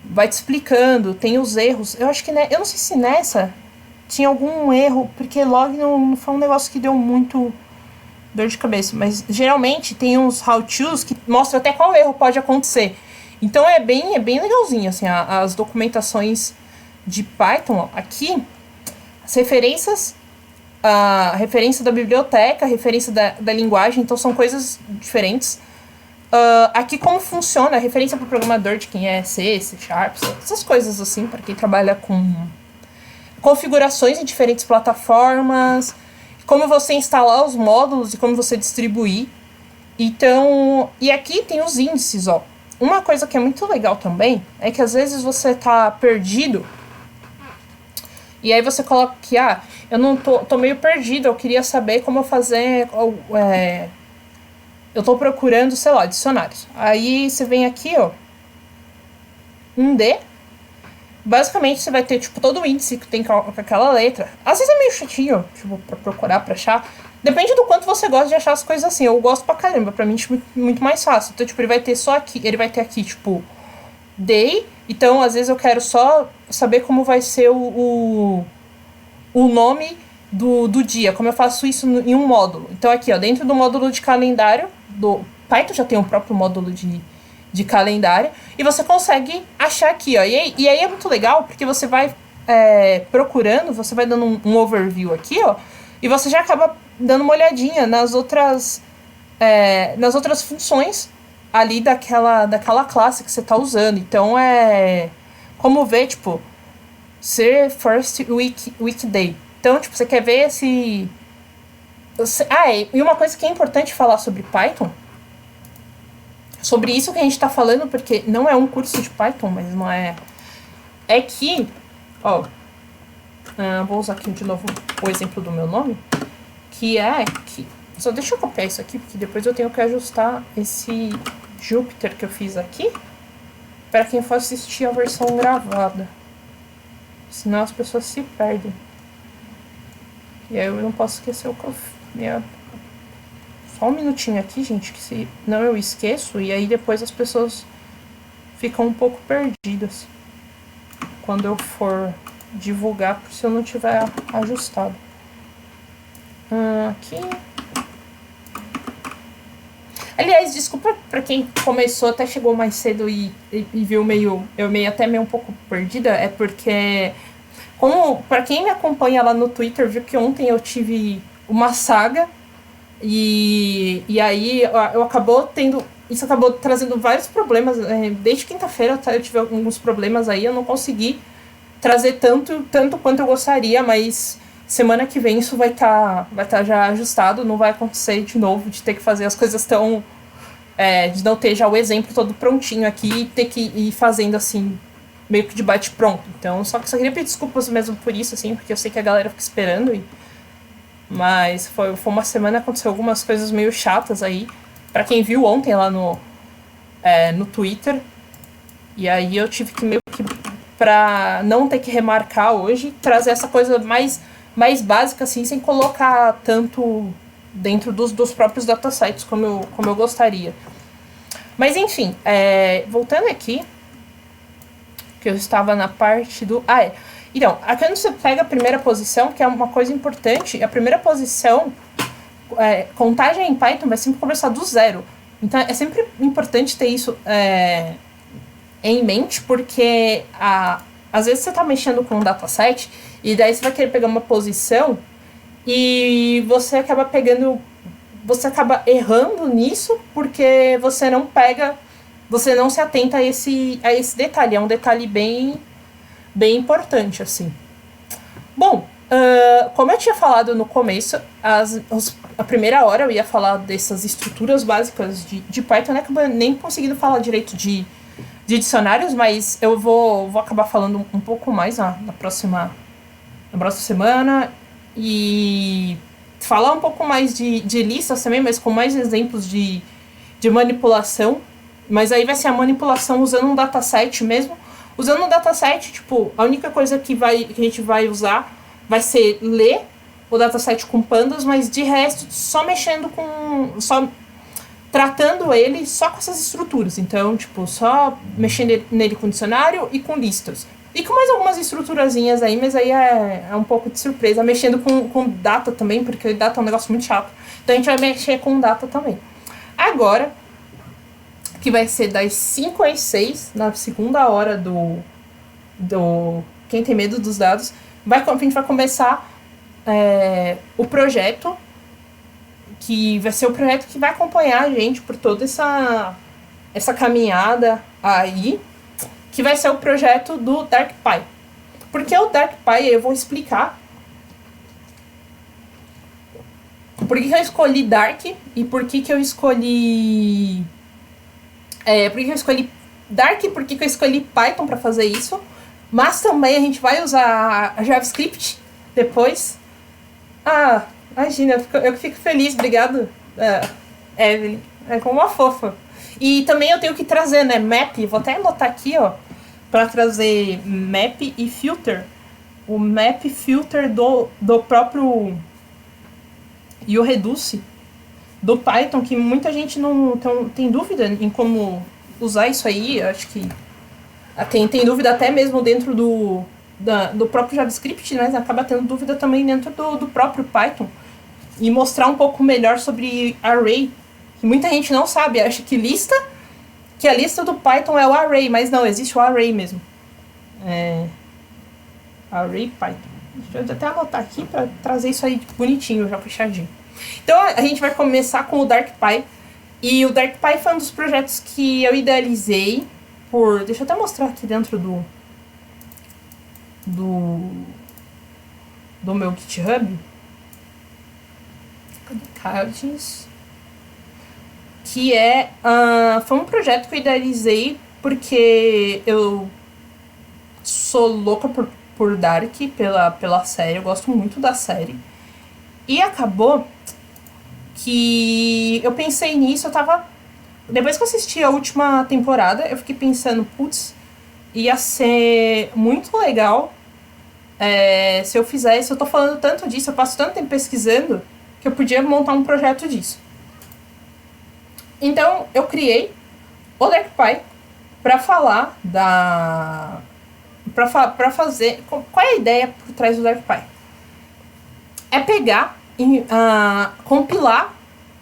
vai te explicando, tem os erros. Eu acho que, eu não sei se nessa tinha algum erro, porque log não foi um negócio que deu muito dor de cabeça, mas geralmente tem uns how-tos que mostram até qual erro pode acontecer. Então é bem legalzinho, assim, as documentações de Python, ó, aqui, as referências, a referência da biblioteca, a referência da linguagem, então são coisas diferentes. Aqui como funciona a referência para o programador de quem é C, C#, essas coisas assim, para quem trabalha com configurações em diferentes plataformas, como você instalar os módulos e como você distribuir. Então, e aqui tem os índices, ó. Uma coisa que é muito legal também é que às vezes você tá perdido e aí você coloca que, eu não tô meio perdido, eu queria saber como fazer, eu tô procurando, sei lá, dicionários. Aí você vem aqui, ó, um D, basicamente você vai ter, tipo, todo o índice que tem com aquela letra. Às vezes é meio chatinho, tipo, pra procurar, pra achar. Depende do quanto você gosta de achar as coisas assim. Eu gosto pra caramba, pra mim é tipo, muito mais fácil. Então, tipo, ele vai ter só aqui, ele vai ter aqui, tipo, day. Então, às vezes eu quero só saber como vai ser o nome do dia, como eu faço isso em um módulo. Então, aqui, ó, dentro do módulo de calendário, do Python já tem um próprio módulo de calendário, e você consegue achar aqui, ó. E aí é muito legal, porque você vai procurando, você vai dando um overview aqui, ó, e você já acaba dando uma olhadinha nas outras funções ali daquela classe que você está usando. Então, como ver, tipo, ser first weekday. Então, tipo, você quer ver se... e uma coisa que é importante falar sobre Python sobre isso que a gente está falando, porque não é um curso de Python, mas não é... É que, ó, vou usar aqui de novo o exemplo do meu nome, que é que... Só deixa eu copiar isso aqui, porque depois eu tenho que ajustar esse Jupyter que eu fiz aqui para quem for assistir a versão gravada. Senão as pessoas se perdem. E aí eu não posso esquecer o que eu fiz. Só um minutinho aqui, gente, que se não eu esqueço, e aí depois as pessoas ficam um pouco perdidas quando eu for divulgar, se eu não tiver ajustado. Aqui. Aliás, desculpa pra quem começou, até chegou mais cedo e viu eu até meio um pouco perdida, é porque, como pra quem me acompanha lá no Twitter, viu que ontem eu tive uma saga e aí eu isso acabou trazendo vários problemas. Desde quinta-feira eu tive alguns problemas aí, eu não consegui trazer tanto quanto eu gostaria, mas semana que vem isso vai tá já ajustado, não vai acontecer de novo de ter que fazer as coisas tão... de não ter já o exemplo todo prontinho aqui e ter que ir fazendo assim, meio que de bate-pronto. Então, só queria pedir desculpas mesmo por isso, assim, porque eu sei que a galera fica esperando. Mas foi uma semana, aconteceu algumas coisas meio chatas aí. Pra quem viu ontem lá no Twitter. E aí eu tive que meio que, pra não ter que remarcar hoje, trazer essa coisa mais básica, assim, sem colocar tanto dentro dos próprios datasets como eu gostaria. Mas enfim, voltando aqui, que eu estava na parte do... Então, aqui quando você pega a primeira posição, que é uma coisa importante, a primeira posição, contagem em Python vai sempre começar do zero. Então, é sempre importante ter isso em mente, porque às vezes você está mexendo com um dataset e daí você vai querer pegar uma posição e você acaba errando nisso porque você não se atenta a esse detalhe. É um detalhe bem importante, assim. Bom, como eu tinha falado no começo, a primeira hora eu ia falar dessas estruturas básicas de Python, né? Acabei nem conseguindo falar direito de dicionários, mas eu vou acabar falando um pouco mais na próxima semana e falar um pouco mais de listas também, mas com mais exemplos de manipulação. Mas aí vai ser a manipulação usando um dataset mesmo. Usando um dataset, tipo, a única coisa que a gente vai usar vai ser ler o dataset com pandas, mas de resto só mexendo só tratando ele só com essas estruturas. Então, tipo, só mexendo nele com dicionário e com listas. E com mais algumas estruturazinhas aí, mas aí é um pouco de surpresa. Mexendo com data também, porque data é um negócio muito chato. Então a gente vai mexer com data também. Agora, que vai ser das 5 às 6, na segunda hora do Quem Tem Medo dos Dados, a gente vai começar o projeto, que vai ser o projeto que vai acompanhar a gente por toda essa caminhada aí, que vai ser o projeto do DarkPy. Porque o DarkPy, eu vou explicar por que eu escolhi Dark e por que eu escolhi... por que eu escolhi Dark e por que eu escolhi Python para fazer isso. Mas também a gente vai usar a JavaScript depois. Imagina, eu fico feliz, obrigado, Evelyn. É como uma fofa. E também eu tenho que trazer, né, map, vou até anotar aqui, ó, para trazer map e filter. O map filter do próprio e o reduce do Python, que muita gente não tem dúvida em como usar isso aí. Eu acho que tem dúvida até mesmo dentro do próprio JavaScript, né? Acaba tendo dúvida também dentro do próprio Python. E mostrar um pouco melhor sobre array, que muita gente não sabe, acha que a lista do Python é o array, mas não, existe o array mesmo. Array Python. Deixa eu até anotar aqui para trazer isso aí bonitinho, já fechadinho. Então a gente vai começar com o DarkPy. E o DarkPy foi um dos projetos que eu idealizei deixa eu até mostrar aqui dentro do meu GitHub. Cadê Cadis? que foi um projeto que eu idealizei porque eu sou louca por Dark, pela série, eu gosto muito da série. E acabou que eu pensei nisso, depois que eu assisti a última temporada, eu fiquei pensando, putz, ia ser muito legal se eu fizesse. Eu tô falando tanto disso, eu passo tanto tempo pesquisando, que eu podia montar um projeto disso. Então, eu criei o DarkPie pra falar pra fazer... Qual é a ideia por trás do DarkPie? É pegar e compilar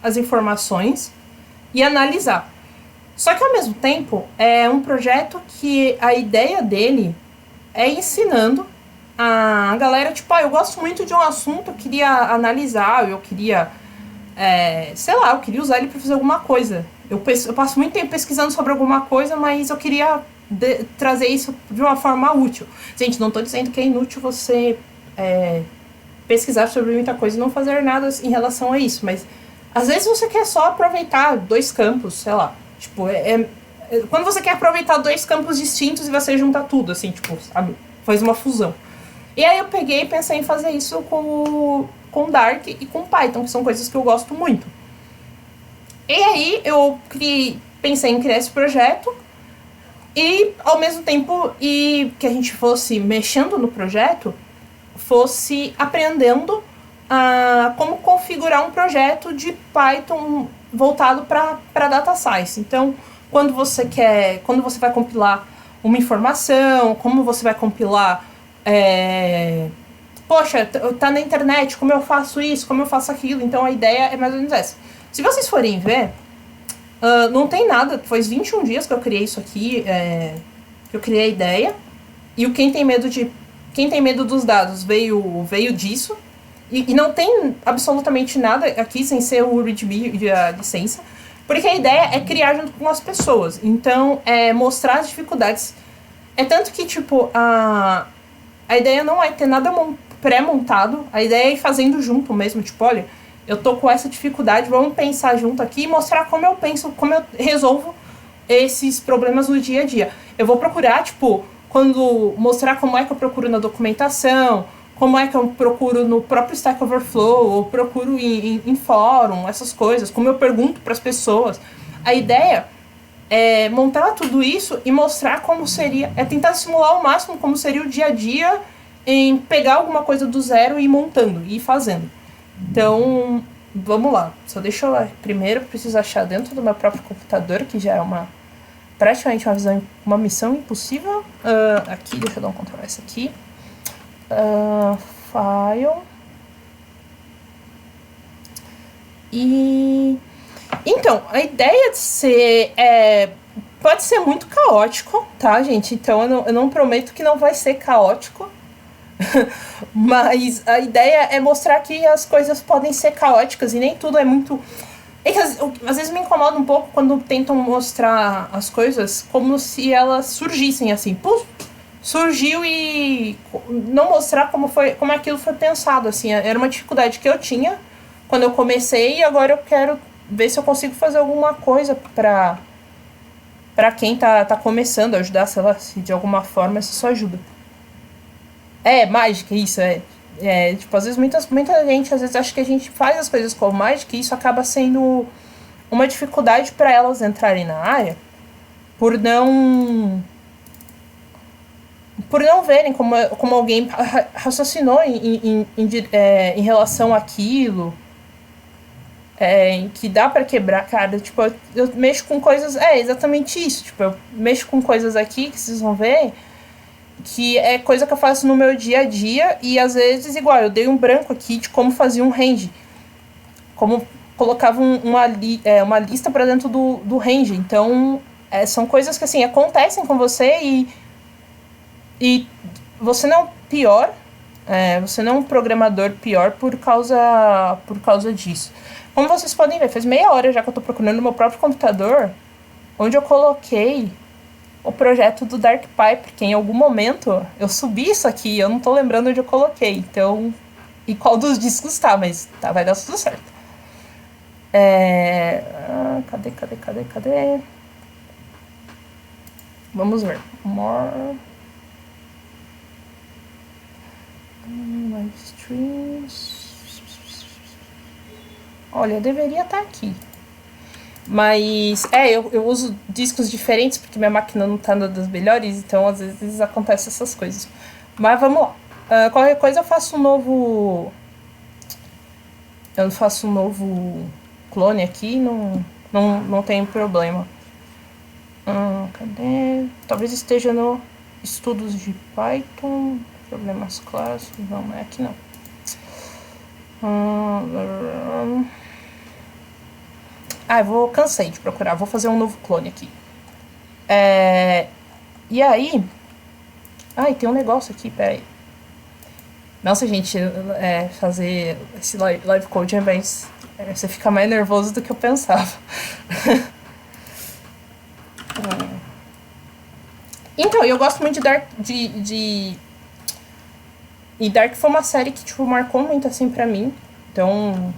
as informações e analisar. Só que, ao mesmo tempo, é um projeto que a ideia dele é ensinando a galera, tipo, eu gosto muito de um assunto, eu queria analisar, eu queria, eu queria usar ele pra fazer alguma coisa. Eu passo muito tempo pesquisando sobre alguma coisa, mas eu queria trazer isso de uma forma útil. Gente, não tô dizendo que é inútil você pesquisar sobre muita coisa e não fazer nada em relação a isso, mas às vezes você quer só aproveitar 2 campos, sei lá. Tipo, quando você quer aproveitar 2 campos distintos e você junta tudo, assim, tipo, sabe? Faz uma fusão. E aí eu peguei e pensei em fazer isso com Dark e com Python, que são coisas que eu gosto muito. E aí eu pensei em criar esse projeto e, ao mesmo tempo, que a gente fosse mexendo no projeto, fosse aprendendo como configurar um projeto de Python voltado para data science. Então, quando você vai compilar uma informação, como você vai compilar, poxa, tá na internet, como eu faço isso, como eu faço aquilo. Então a ideia é mais ou menos essa. Se vocês forem ver, não tem nada, faz 21 dias que eu criei isso aqui, que eu criei a ideia, e quem tem medo dos dados veio disso. E não tem absolutamente nada aqui sem ser o README e a licença, porque a ideia é criar junto com as pessoas. Então, mostrar as dificuldades. É tanto que, tipo, a ideia não é ter nada pré-montado, a ideia é ir fazendo junto mesmo. Tipo, olha, eu tô com essa dificuldade, vamos pensar junto aqui e mostrar como eu penso, como eu resolvo esses problemas no dia a dia. Eu vou procurar, tipo, mostrar como é que eu procuro na documentação, como é que eu procuro no próprio Stack Overflow, ou procuro em fórum, essas coisas, como eu pergunto para as pessoas. A ideia é montar tudo isso e mostrar como seria, tentar simular ao máximo como seria o dia a dia em pegar alguma coisa do zero e ir montando, e ir fazendo. Então, vamos lá. Só deixa eu primeiro preciso achar dentro do meu próprio computador, que já é praticamente uma missão impossível. Aqui, deixa eu dar um Ctrl S aqui. File. Então, a ideia de ser pode ser muito caótico, tá, gente? Então eu não prometo que não vai ser caótico. Mas a ideia é mostrar que as coisas podem ser caóticas e nem tudo é muito... às vezes me incomoda um pouco quando tentam mostrar as coisas como se elas surgissem assim. Puf, surgiu e não mostrar como aquilo foi pensado, assim. Era uma dificuldade que eu tinha quando eu comecei e agora eu quero ver se eu consigo fazer alguma coisa pra quem tá começando, ajudar, sei lá, se de alguma forma isso ajuda. Mágica, isso, tipo, às vezes muita gente às vezes acha que a gente faz as coisas com mágica e isso acaba sendo uma dificuldade para elas entrarem na área por não verem como alguém raciocinou em relação àquilo, em que dá pra quebrar, cara. Tipo, eu mexo com coisas... exatamente isso. Tipo, eu mexo com coisas aqui que vocês vão ver que é coisa que eu faço no meu dia a dia e às vezes, igual, eu dei um branco aqui de como fazia um range. Como colocava uma lista pra dentro do range. Então, são coisas que, assim, acontecem com você e você não é pior, você não é um programador pior por causa disso. Como vocês podem ver, faz meia hora já que eu tô procurando no meu próprio computador, onde eu coloquei o projeto do DarkPie, porque em algum momento eu subi isso aqui e eu não tô lembrando onde eu coloquei. Então, e qual dos discos tá, mas vai dar tudo certo. Cadê? Vamos ver. More. Live streams. Olha, deveria estar aqui. Mas, eu uso discos diferentes porque minha máquina não tá das melhores, então às vezes acontecem essas coisas. Mas vamos lá. Qualquer coisa eu faço um novo... Eu faço um novo clone aqui, não tem problema. Cadê? Talvez esteja no estudos de Python, problemas clássicos, não é aqui não. Cansei de procurar, vou fazer um novo clone aqui. E aí... tem um negócio aqui, peraí. Nossa, gente, fazer esse live code você fica mais nervoso do que eu pensava. Então, eu gosto muito de Dark. E Dark foi uma série que, tipo, marcou muito, assim, pra mim. Então...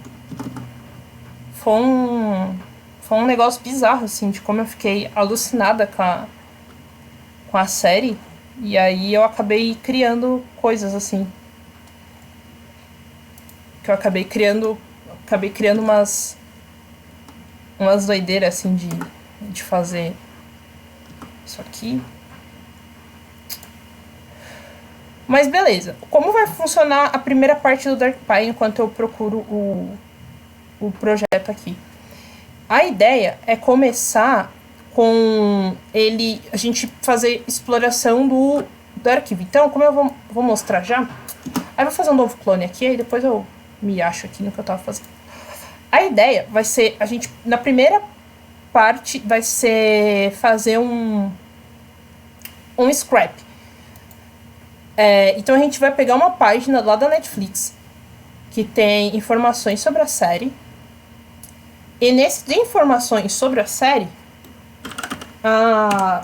Foi um negócio bizarro, assim, de como eu fiquei alucinada com a série. E aí eu acabei criando coisas, assim. Que eu acabei criando umas doideiras, assim, de fazer isso aqui. Mas beleza. Como vai funcionar a primeira parte do DarkPy enquanto eu procuro o projeto aqui? A ideia é começar com a gente fazer exploração do arquivo. Então, como eu vou mostrar já, aí eu vou fazer um novo clone aqui, aí depois eu me acho aqui no que eu tava fazendo. A ideia vai ser, na primeira parte, vai ser fazer um scrap. Então a gente vai pegar uma página lá da Netflix que tem informações sobre a série. E nesse de informações sobre a série,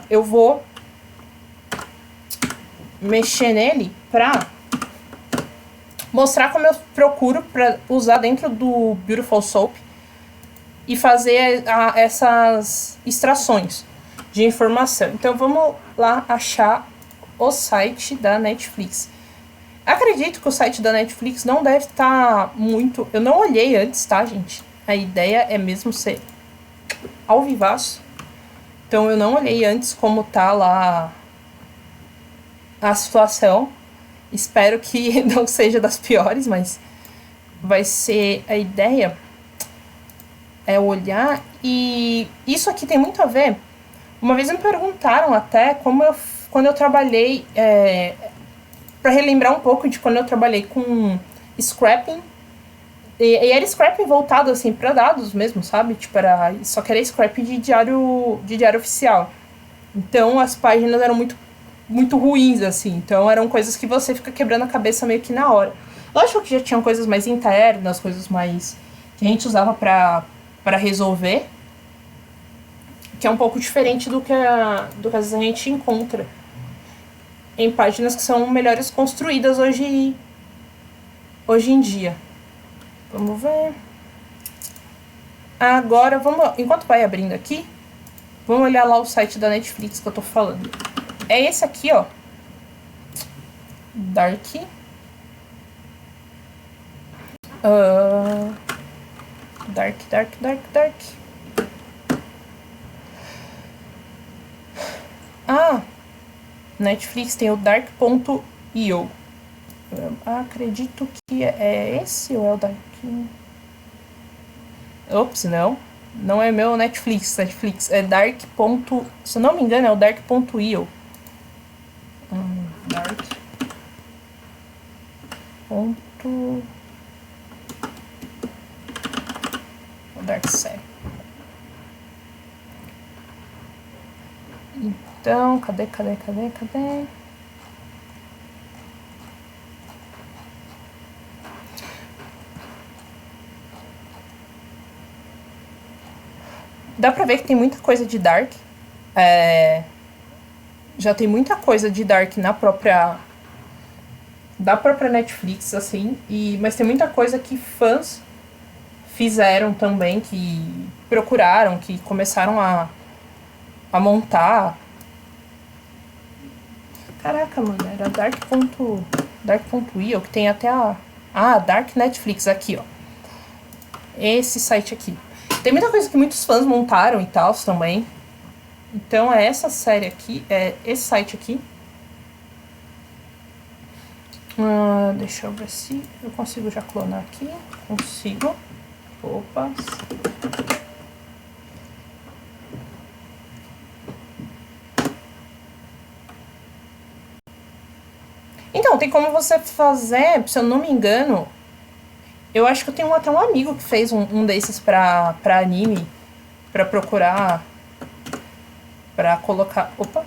eu vou mexer nele pra mostrar como eu procuro pra usar dentro do Beautiful Soap e fazer essas extrações de informação. Então vamos lá achar o site da Netflix. Acredito que o site da Netflix não deve estar muito... Eu não olhei antes, tá, gente? A ideia é mesmo ser ao vivaço. Então eu não olhei antes como tá lá a situação. Espero que não seja das piores, mas vai ser a ideia é olhar. E isso aqui tem muito a ver. Uma vez me perguntaram até quando eu trabalhei, para relembrar um pouco de quando eu trabalhei com scrapping. E era scrapping voltado, assim, para dados mesmo, sabe? Tipo, só que era scrapping de diário oficial. Então, as páginas eram muito, muito ruins, assim. Então, eram coisas que você fica quebrando a cabeça meio que na hora. Lógico que já tinham coisas mais internas, coisas mais... que a gente usava para resolver. Que é um pouco diferente do que às vezes a gente encontra em páginas que são melhores construídas hoje em dia. Vamos ver. Agora, enquanto vai abrindo aqui, vamos olhar lá o site da Netflix que eu tô falando. É esse aqui, ó. Dark. Dark. Netflix tem o dark.io. Acredito que é esse ou é o Dark? Ops, não. Não é meu Netflix. É Dark. Se eu não me engano, é o Dark.io. Dark. O Dark sério. Então, cadê? Dá pra ver que tem muita coisa de Dark. Já tem muita coisa de Dark da própria Netflix, assim. Mas tem muita coisa que fãs fizeram também, que procuraram, que começaram a montar. Caraca, mano, era Dark.io, que tem até Dark Netflix, aqui, ó. Esse site aqui. Tem muita coisa que muitos fãs montaram e tal também. Então é essa série aqui, é esse site aqui. Deixa eu ver se eu consigo já clonar aqui. Consigo. Opa. Então, tem como você fazer, se eu não me engano, eu acho que eu tenho até um amigo que fez um desses pra anime, pra procurar, pra colocar... Opa!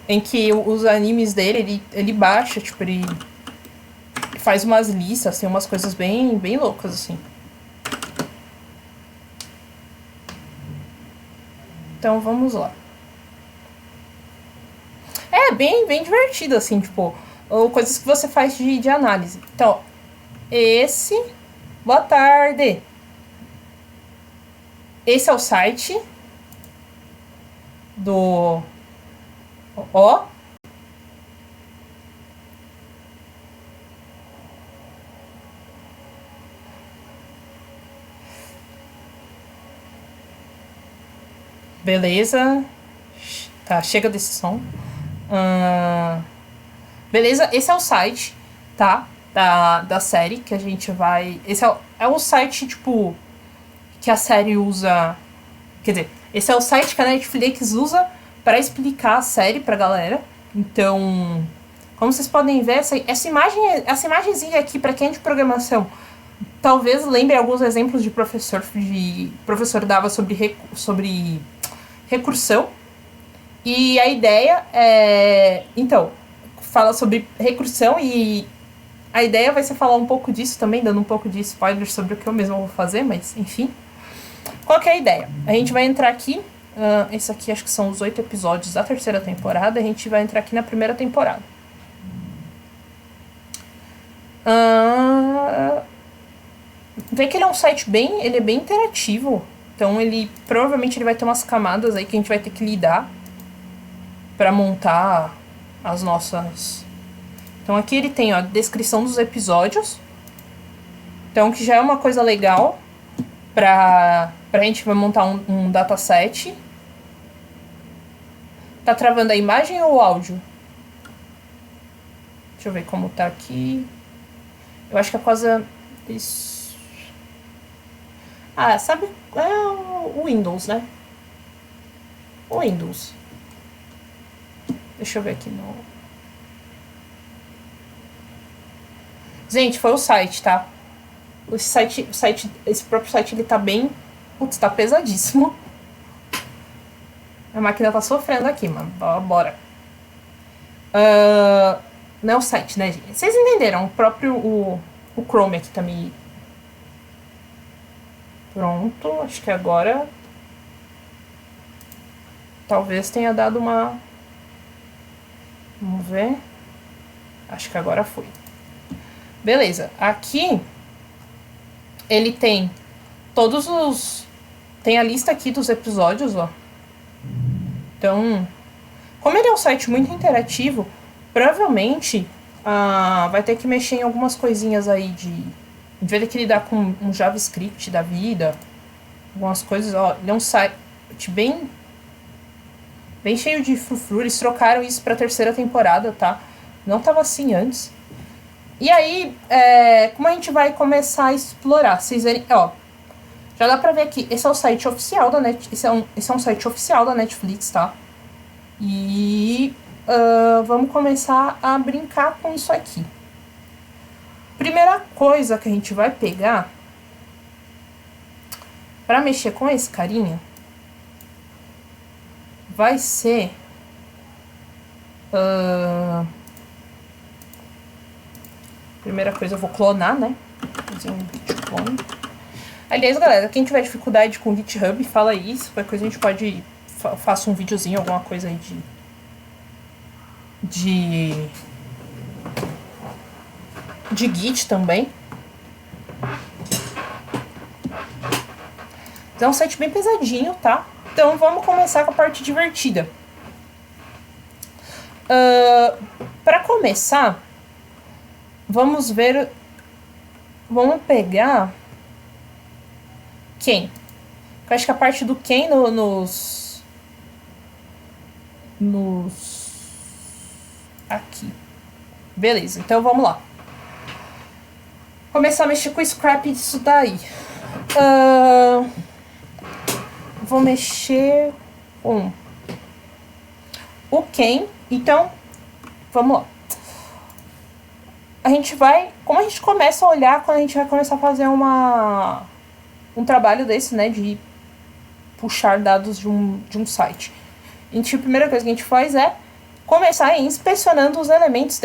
Em que os animes dele, ele baixa, tipo, ele faz umas listas, assim, umas coisas bem, bem loucas, assim. Então, vamos lá. É bem, bem divertido, assim, tipo, ou coisas que você faz de análise. Então, esse... Boa tarde! Esse é o site do... Ó. Beleza. Tá, chega desse som. Beleza, esse é o site, tá? Da série que a gente vai... Esse é o site, tipo, que a série usa... Quer dizer, esse é o site que a Netflix usa para explicar a série pra galera. Então, como vocês podem ver, essa imagenzinha aqui, pra quem é de programação, talvez lembre alguns exemplos de professor dava sobre recursão. E a ideia é... Então, fala sobre recursão e a ideia vai ser falar um pouco disso também, dando um pouco de spoiler sobre o que eu mesmo vou fazer, mas enfim. Qual que é a ideia? A gente vai entrar aqui, esse aqui acho que são os 8 episódios da terceira temporada, a gente vai entrar aqui na primeira temporada. Vê que ele é um site ele é bem interativo, então provavelmente ele vai ter umas camadas aí que a gente vai ter que lidar para montar as nossas... Então aqui ele tem a descrição dos episódios, então que já é uma coisa legal pra gente vai montar um dataset. Tá travando a imagem ou o áudio? Deixa eu ver como tá aqui. Eu acho que é por causa disso. Sabe? É o Windows, né? O Windows. Deixa eu ver aqui no... Gente, foi o site, tá? Esse próprio site, ele tá bem... Putz, tá pesadíssimo. A máquina tá sofrendo aqui, mano. Bora. Não é o site, né, gente? Vocês entenderam? O próprio... O Chrome aqui tá me... Pronto. Acho que agora... Talvez tenha dado uma... Vamos ver. Acho que agora foi. Beleza. Aqui... Ele tem todos os... Tem a lista aqui dos episódios, ó. Então, como ele é um site muito interativo, provavelmente vai ter que mexer em algumas coisinhas aí de... A gente vai ter que lidar com um JavaScript da vida, algumas coisas, ó. Ele é um site bem cheio de frufru. Eles trocaram isso pra terceira temporada, tá? Não tava assim antes. E aí, como a gente vai começar a explorar? Vocês verem, ó, já dá pra ver aqui, esse é o site oficial da esse é um site oficial da Netflix, tá? E vamos começar a brincar com isso aqui. Primeira coisa que a gente vai pegar pra mexer com esse carinha vai ser... Primeira coisa, eu vou clonar, né? Fazer um git clone. Aliás, galera, quem tiver dificuldade com o GitHub, fala isso. Qualquer coisa a gente pode... Faça um videozinho, alguma coisa aí de Git também. É um site bem pesadinho, tá? Então vamos começar com a parte divertida. Para começar, vamos ver. Vamos pegar quem? Eu acho que a parte do quem nos aqui. Beleza, então vamos lá. Começar a mexer com o scrap disso daí. Vou mexer com o quem. Então, vamos lá. A gente vai... Como a gente começa a olhar quando a gente vai começar a fazer um trabalho desse, né? De puxar dados de um site. A primeira coisa que a gente faz é começar inspecionando os elementos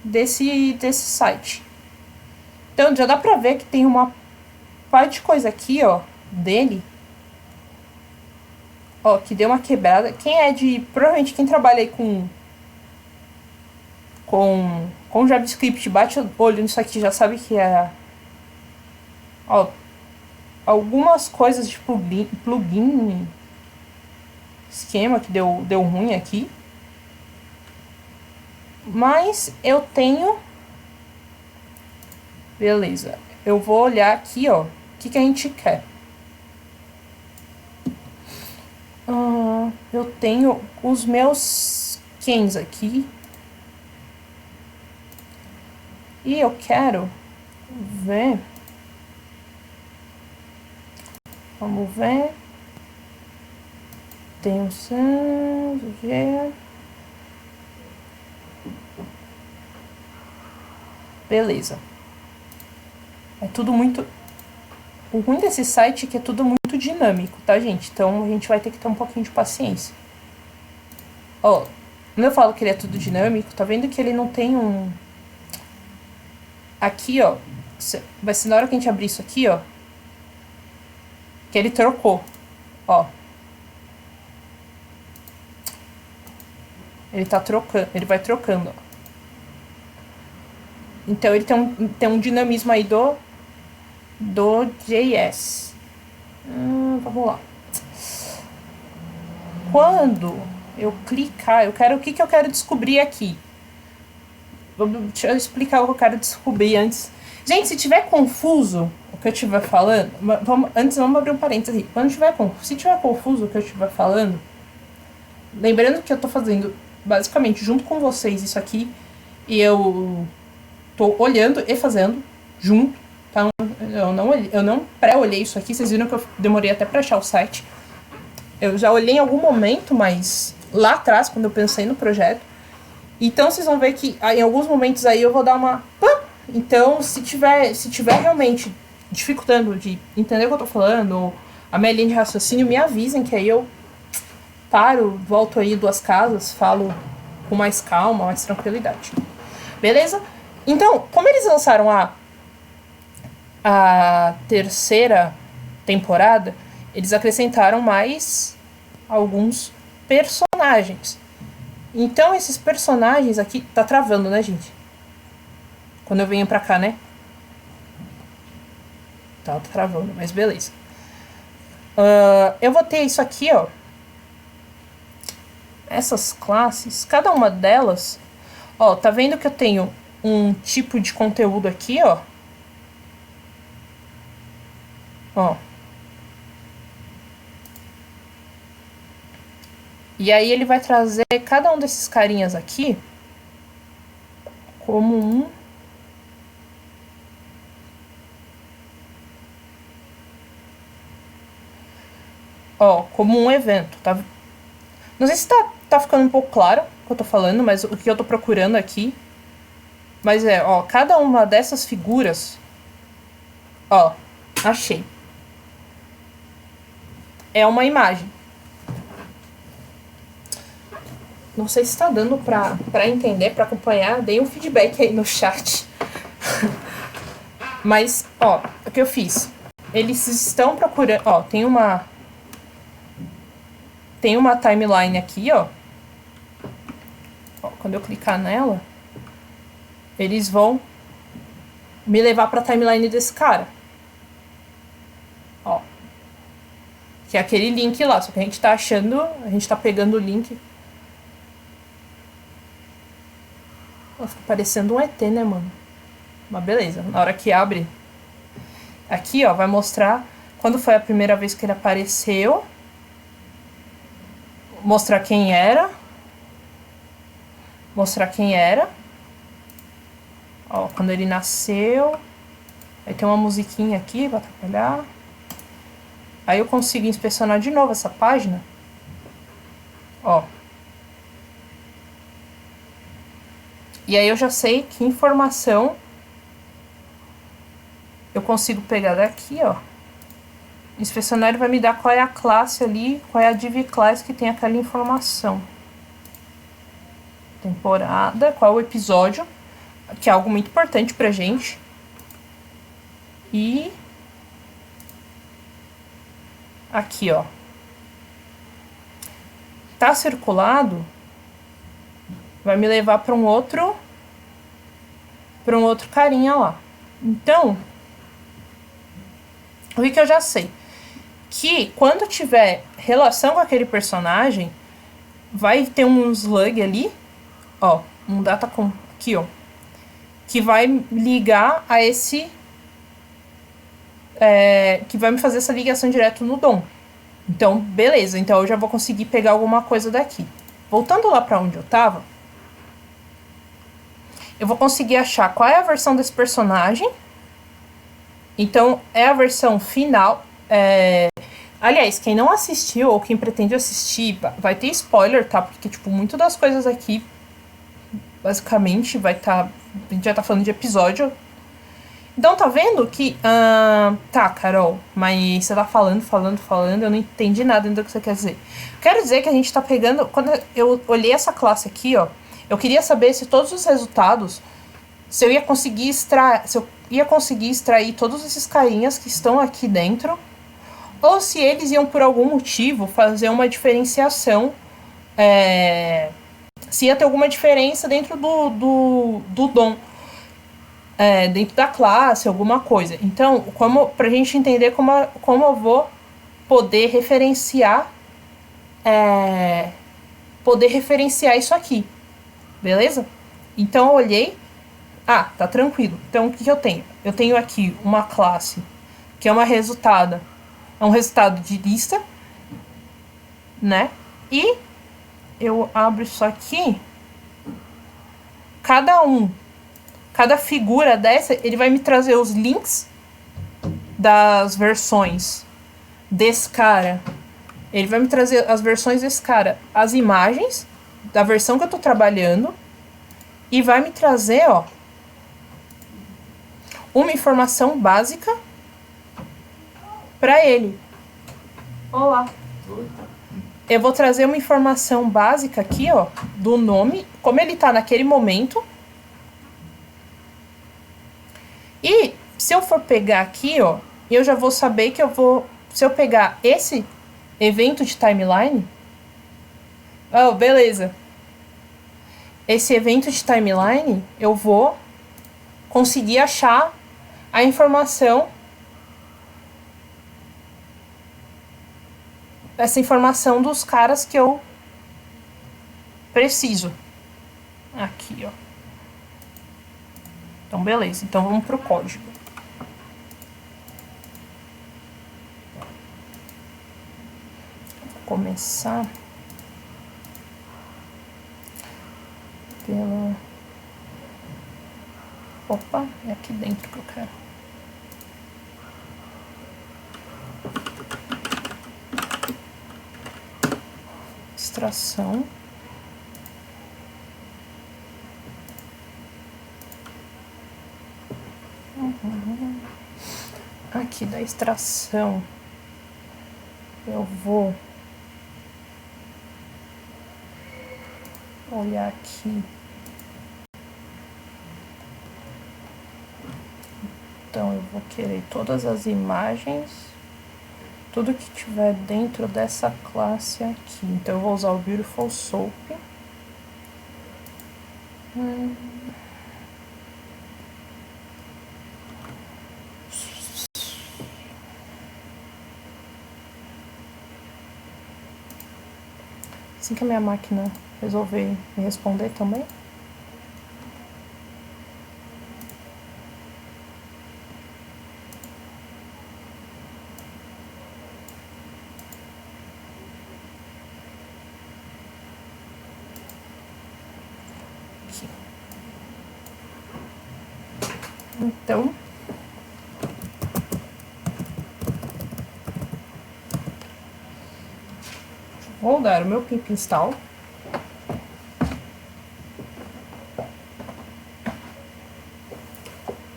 desse site. Então, já dá pra ver que tem uma parte de coisa aqui, ó, dele. Ó, que deu uma quebrada. Provavelmente quem trabalha aí com JavaScript, bate o olho nisso aqui, já sabe que é... Ó, algumas coisas de plugin esquema que deu ruim aqui. Mas eu tenho... Beleza. Eu vou olhar aqui, ó, o que a gente quer. Eu tenho os meus quens aqui. E eu quero ver... Vamos ver. Tem o G. Beleza. É tudo muito... O ruim desse site é que é tudo muito dinâmico, tá, gente? Então a gente vai ter que ter um pouquinho de paciência. Ó, quando eu falo que ele é tudo dinâmico, tá vendo que ele não tem um... Aqui, ó, vai ser na hora que a gente abrir isso aqui, ó, que ele trocou, ó. Ele tá trocando, ele vai trocando, ó. Então ele tem um dinamismo aí do JS. Vamos lá. Quando eu clicar, o que eu quero descobrir aqui. Deixa eu explicar o que eu quero descobrir antes. Gente, se tiver confuso o que eu estiver falando... Vamos abrir um parênteses aqui. Se tiver confuso o que eu estiver falando... Lembrando que eu tô fazendo, basicamente, junto com vocês isso aqui. E eu tô olhando e fazendo junto. Tá? Eu não pré-olhei isso aqui. Vocês viram que eu demorei até pra achar o site. Eu já olhei em algum momento, mas lá atrás, quando eu pensei no projeto. Então, vocês vão ver que em alguns momentos aí eu vou dar uma... Então, se tiver realmente dificultando de entender o que eu tô falando, ou a minha linha de raciocínio, me avisem, que aí eu paro, volto aí 2 casas, falo com mais calma, mais tranquilidade. Beleza? Então, como eles lançaram a terceira temporada, eles acrescentaram mais alguns personagens. Então, esses personagens aqui... Tá travando, né, gente? Quando eu venho pra cá, né? Tá travando, mas beleza. Eu vou ter isso aqui, ó. Essas classes, cada uma delas... Ó, tá vendo que eu tenho um tipo de conteúdo aqui, ó? Ó. E aí ele vai trazer cada um desses carinhas aqui como um... Ó, como um evento, tá? Não sei se tá ficando um pouco claro o que eu tô falando, mas o que eu tô procurando aqui. Mas ó, cada uma dessas figuras... Ó, achei. É uma imagem. Não sei se tá dando pra entender, pra acompanhar. Dei um feedback aí no chat. Mas, ó, o que eu fiz? Eles estão procurando... Ó, tem uma timeline aqui, ó. Ó, quando eu clicar nela, eles vão me levar pra timeline desse cara. Ó. Que é aquele link lá, só que a gente tá achando, a gente tá pegando o link. Fica parecendo um ET, né, mano? Mas beleza, na hora que abre, aqui, ó, vai mostrar quando foi a primeira vez que ele apareceu. Mostrar quem era. Mostrar quem era. Ó, quando ele nasceu. Aí tem uma musiquinha aqui pra atrapalhar. Aí eu consigo inspecionar de novo essa página. Ó. E aí eu já sei que informação eu consigo pegar daqui, ó. Inspecionar, ele vai me dar qual é a classe ali, qual é a div class que tem aquela informação. Temporada, qual é o episódio, que é algo muito importante pra gente. E aqui, ó. Tá circulado, vai me levar para um outro carinha lá. Então, o que eu já sei? Que quando tiver relação com aquele personagem, vai ter um slug ali, ó, um datacom aqui, ó, que vai ligar a esse, que vai me fazer essa ligação direto no DOM. Então, beleza, então eu já vou conseguir pegar alguma coisa daqui. Voltando lá pra onde eu tava, eu vou conseguir achar qual é a versão desse personagem. Então, é a versão final. Aliás, quem não assistiu ou quem pretende assistir, vai ter spoiler, tá? Porque, tipo, muito das coisas aqui, basicamente, vai estar... a gente já tá falando de episódio. Então, tá vendo que... tá, Carol, mas você tá falando, eu não entendi nada ainda do que você quer dizer. Quero dizer que a gente tá pegando... Quando eu olhei essa classe aqui, ó, eu queria saber se todos os resultados... Se eu ia conseguir extrair todos esses carinhas que estão aqui dentro, ou se eles iam, por algum motivo, fazer uma diferenciação, se ia ter alguma diferença dentro do DOM, dentro da classe, alguma coisa. Então, pra gente entender como eu vou poder referenciar isso aqui, beleza? Então, eu olhei. Ah, tá tranquilo. Então, o que eu tenho? Eu tenho aqui uma classe que é um resultado de lista, né? E eu abro isso aqui. Cada figura dessa, ele vai me trazer os links das versões desse cara. Ele vai me trazer as versões desse cara, as imagens da versão que eu tô trabalhando, e vai me trazer, ó, uma informação básica para ele. Olá. Eu vou trazer uma informação básica aqui, ó, do nome, como ele tá naquele momento. E se eu for pegar aqui, ó, eu já vou saber que se eu pegar esse evento de timeline, oh, beleza. Esse evento de timeline, eu vou conseguir achar a informação, essa informação dos caras que eu preciso. Aqui, ó. Então, beleza. Então, vamos pro código. Vou começar pela... Opa, é aqui dentro que eu quero. Extração. Aqui da extração eu vou olhar aqui. Então eu vou querer todas as imagens, tudo que tiver dentro dessa classe aqui. Então eu vou usar o Beautiful Soap. Assim que a minha máquina resolver me responder também. Aqui. Então, vou dar o meu pimp install.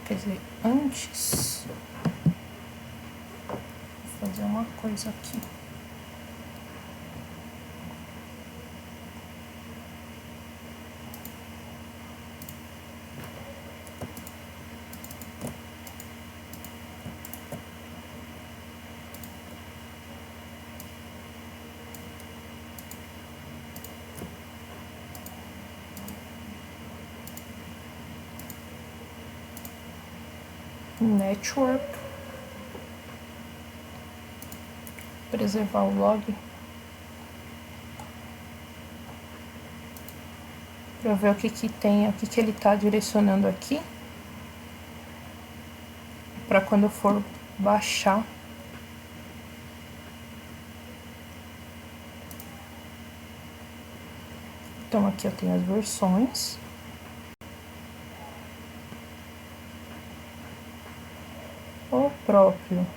Quer dizer, antes, vou fazer uma coisa aqui. Network, preservar o log para ver o que que tem, o que que ele está direcionando aqui, para quando eu for baixar. Então aqui eu tenho as versões. O próprio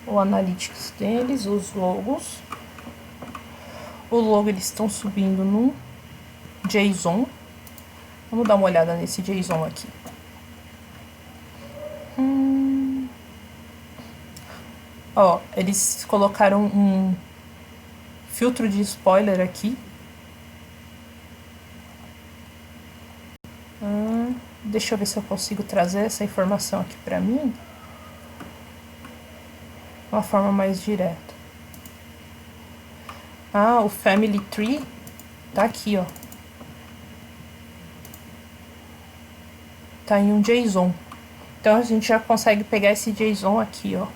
o analytics deles, os logos. O logo eles estão subindo no JSON. Vamos dar uma olhada nesse JSON aqui. Ó, eles colocaram um filtro de spoiler aqui. Deixa eu ver se eu consigo trazer essa informação aqui pra mim. De uma forma mais direta. Ah, o Family Tree tá aqui, ó. Tá em um JSON. Então a gente já consegue pegar esse JSON aqui, ó.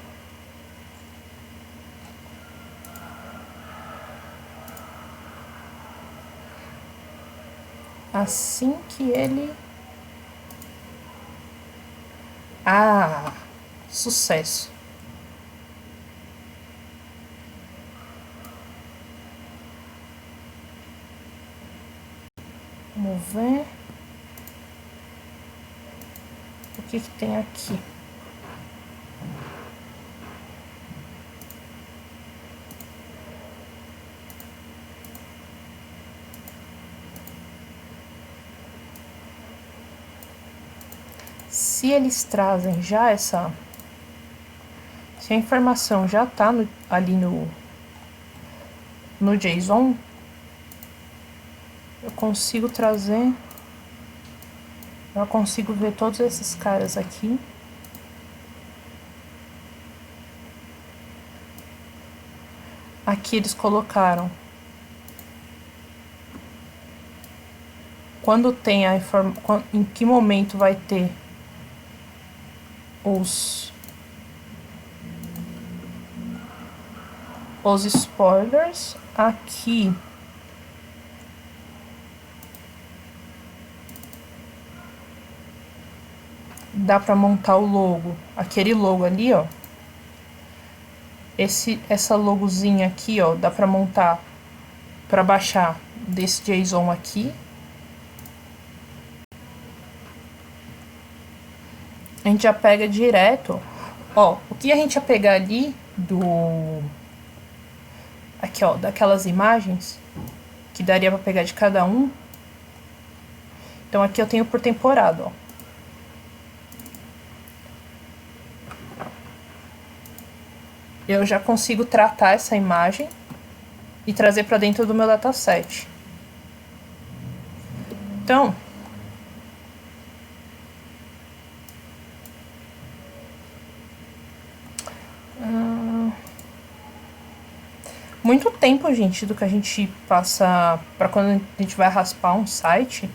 Assim que ele... Ah, sucesso. Vamos ver o que que tem aqui. Se eles trazem já essa... Se a informação já tá ali no JSON, eu consigo trazer... Eu consigo ver todos esses caras aqui. Aqui eles colocaram quando tem a informação, em que momento vai ter os spoilers. Aqui dá para montar o logo, aquele logo ali, ó. Essa logozinha aqui, ó, dá para montar, para baixar desse JSON aqui. A gente já pega direto, ó, o que a gente ia pegar ali aqui, ó, daquelas imagens que daria para pegar de cada um. Então aqui eu tenho por temporada, ó. Eu já consigo tratar essa imagem e trazer para dentro do meu dataset. Então, muito tempo, gente, do que a gente passa para quando a gente vai raspar um site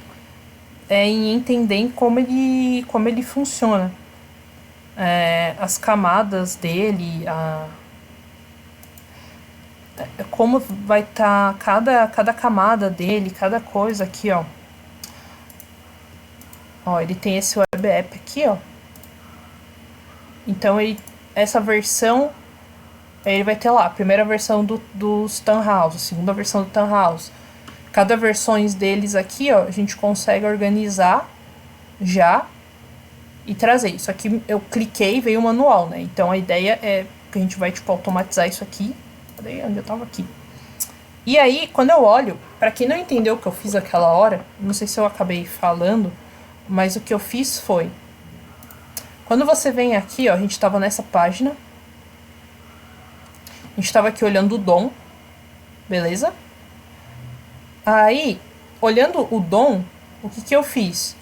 é em entender como ele funciona. As camadas dele, como vai estar cada camada dele, cada coisa aqui, ó. Ó, ele tem esse web app aqui, ó. Então, essa versão, ele vai ter lá a primeira versão dos Townhouse, a segunda versão do Townhouse. Cada versões deles aqui, ó, a gente consegue organizar já e trazer. Isso aqui eu cliquei e veio o manual, né? Então, a ideia é que a gente vai, tipo, automatizar isso aqui. Cadê? Onde eu tava aqui? E aí, quando eu olho, pra quem não entendeu o que eu fiz aquela hora, não sei se eu acabei falando, mas o que eu fiz foi... Quando você vem aqui, ó, a gente tava nessa página. A gente tava aqui olhando o DOM, beleza? Aí, olhando o DOM, o que eu fiz?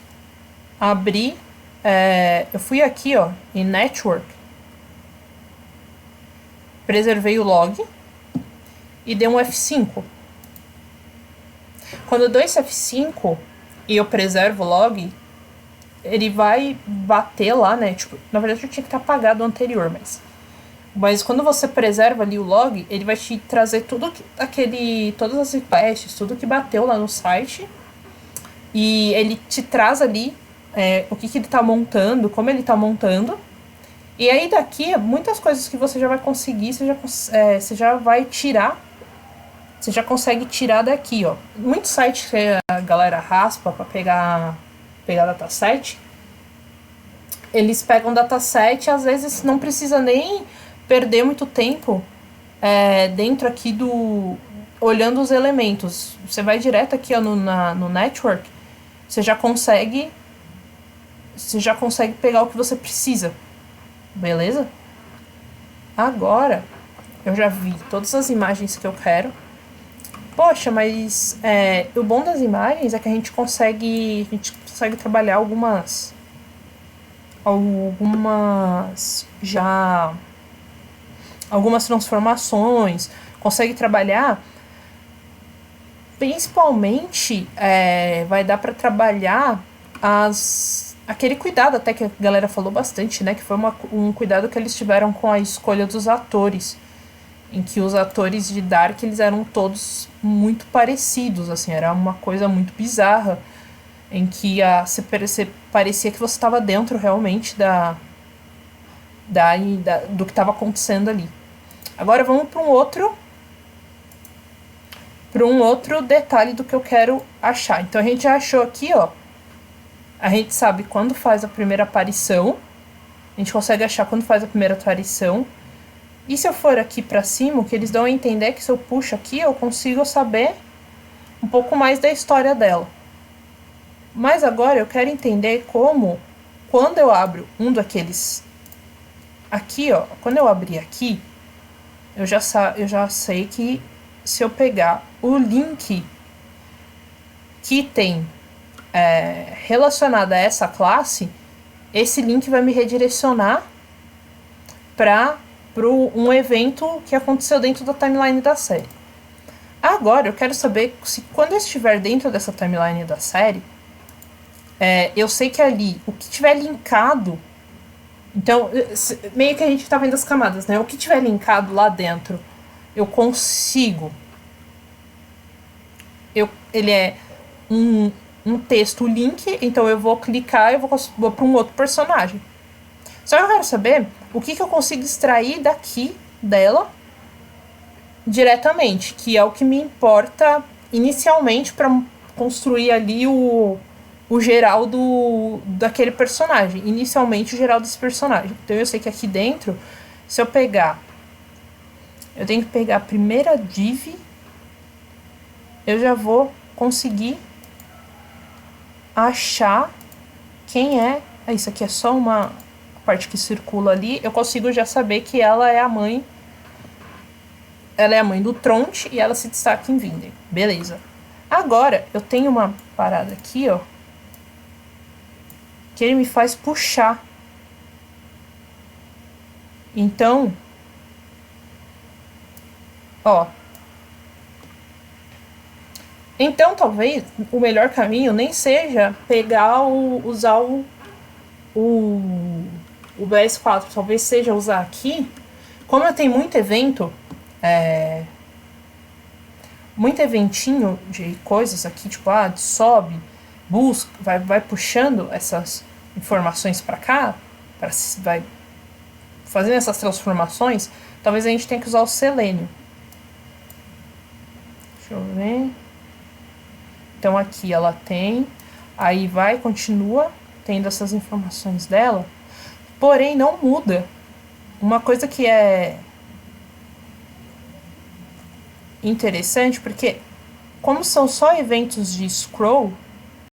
Abri, eu fui aqui, ó, em Network, preservei o log e dei um F5. Quando eu dou esse F5 e eu preservo o log, ele vai bater lá, né? Tipo, na verdade eu tinha que estar apagado o anterior, mas quando você preserva ali o log, ele vai te trazer todas as requests, tudo que bateu lá no site. E ele te traz ali o que ele tá montando, como ele tá montando. E aí daqui, muitas coisas que você já vai conseguir, você já vai tirar. Você já consegue tirar daqui, ó. Muitos sites que a galera raspa pra pegar dataset, eles pegam dataset e às vezes não precisa nem perder muito tempo dentro aqui olhando os elementos. Você vai direto aqui, ó, no network, você já consegue pegar o que você precisa, beleza? Agora eu já vi todas as imagens que eu quero. Poxa, mas o bom das imagens é que a gente consegue trabalhar algumas transformações, consegue trabalhar, principalmente vai dar para trabalhar aquele cuidado até que a galera falou bastante, né, que foi um cuidado que eles tiveram com a escolha dos atores, em que os atores de Dark, eles eram todos muito parecidos, assim, era uma coisa muito bizarra, em que você parecia que você estava dentro realmente do que estava acontecendo ali. Agora vamos para um outro detalhe do que eu quero achar. Então a gente já achou aqui, ó, a gente sabe quando faz a primeira aparição, a gente consegue achar quando faz a primeira aparição. E se eu for aqui pra cima, o que eles dão a entender é que se eu puxo aqui, eu consigo saber um pouco mais da história dela. Mas agora eu quero entender como, quando eu abro um daqueles... Aqui, ó, quando eu abrir aqui, eu já sei que se eu pegar o link que tem relacionado a essa classe, esse link vai me redirecionar para um evento que aconteceu dentro da timeline da série. Agora, eu quero saber se quando eu estiver dentro dessa timeline da série, eu sei que ali, o que tiver linkado... Então, meio que a gente tá vendo as camadas, né? O que tiver linkado lá dentro, eu consigo... Ele é um texto link, então eu vou clicar e vou para um outro personagem. Só que eu quero saber o que eu consigo extrair daqui dela diretamente, que é o que me importa inicialmente para construir ali o geral daquele personagem. Inicialmente o geral desse personagem. Então eu sei que aqui dentro, se eu pegar... Eu tenho que pegar a primeira div, eu já vou conseguir achar quem é... Isso aqui é só uma parte que circula ali. Eu consigo já saber que ela é a mãe... Ela é a mãe do Tronte e ela se destaca em Vinden. Beleza. Agora, eu tenho uma parada aqui, ó, que ele me faz puxar. Então, ó. Então, talvez, o melhor caminho nem seja usar o BS4. Talvez seja usar aqui. Como eu tenho muito evento... muito eventinho de coisas aqui, tipo, sobe, busca, vai puxando essas informações para cá, vai fazendo essas transformações, talvez a gente tenha que usar o selênio. Deixa eu ver. Então aqui ela tem, aí continua tendo essas informações dela, porém não muda. Uma coisa que é interessante, porque como são só eventos de scroll,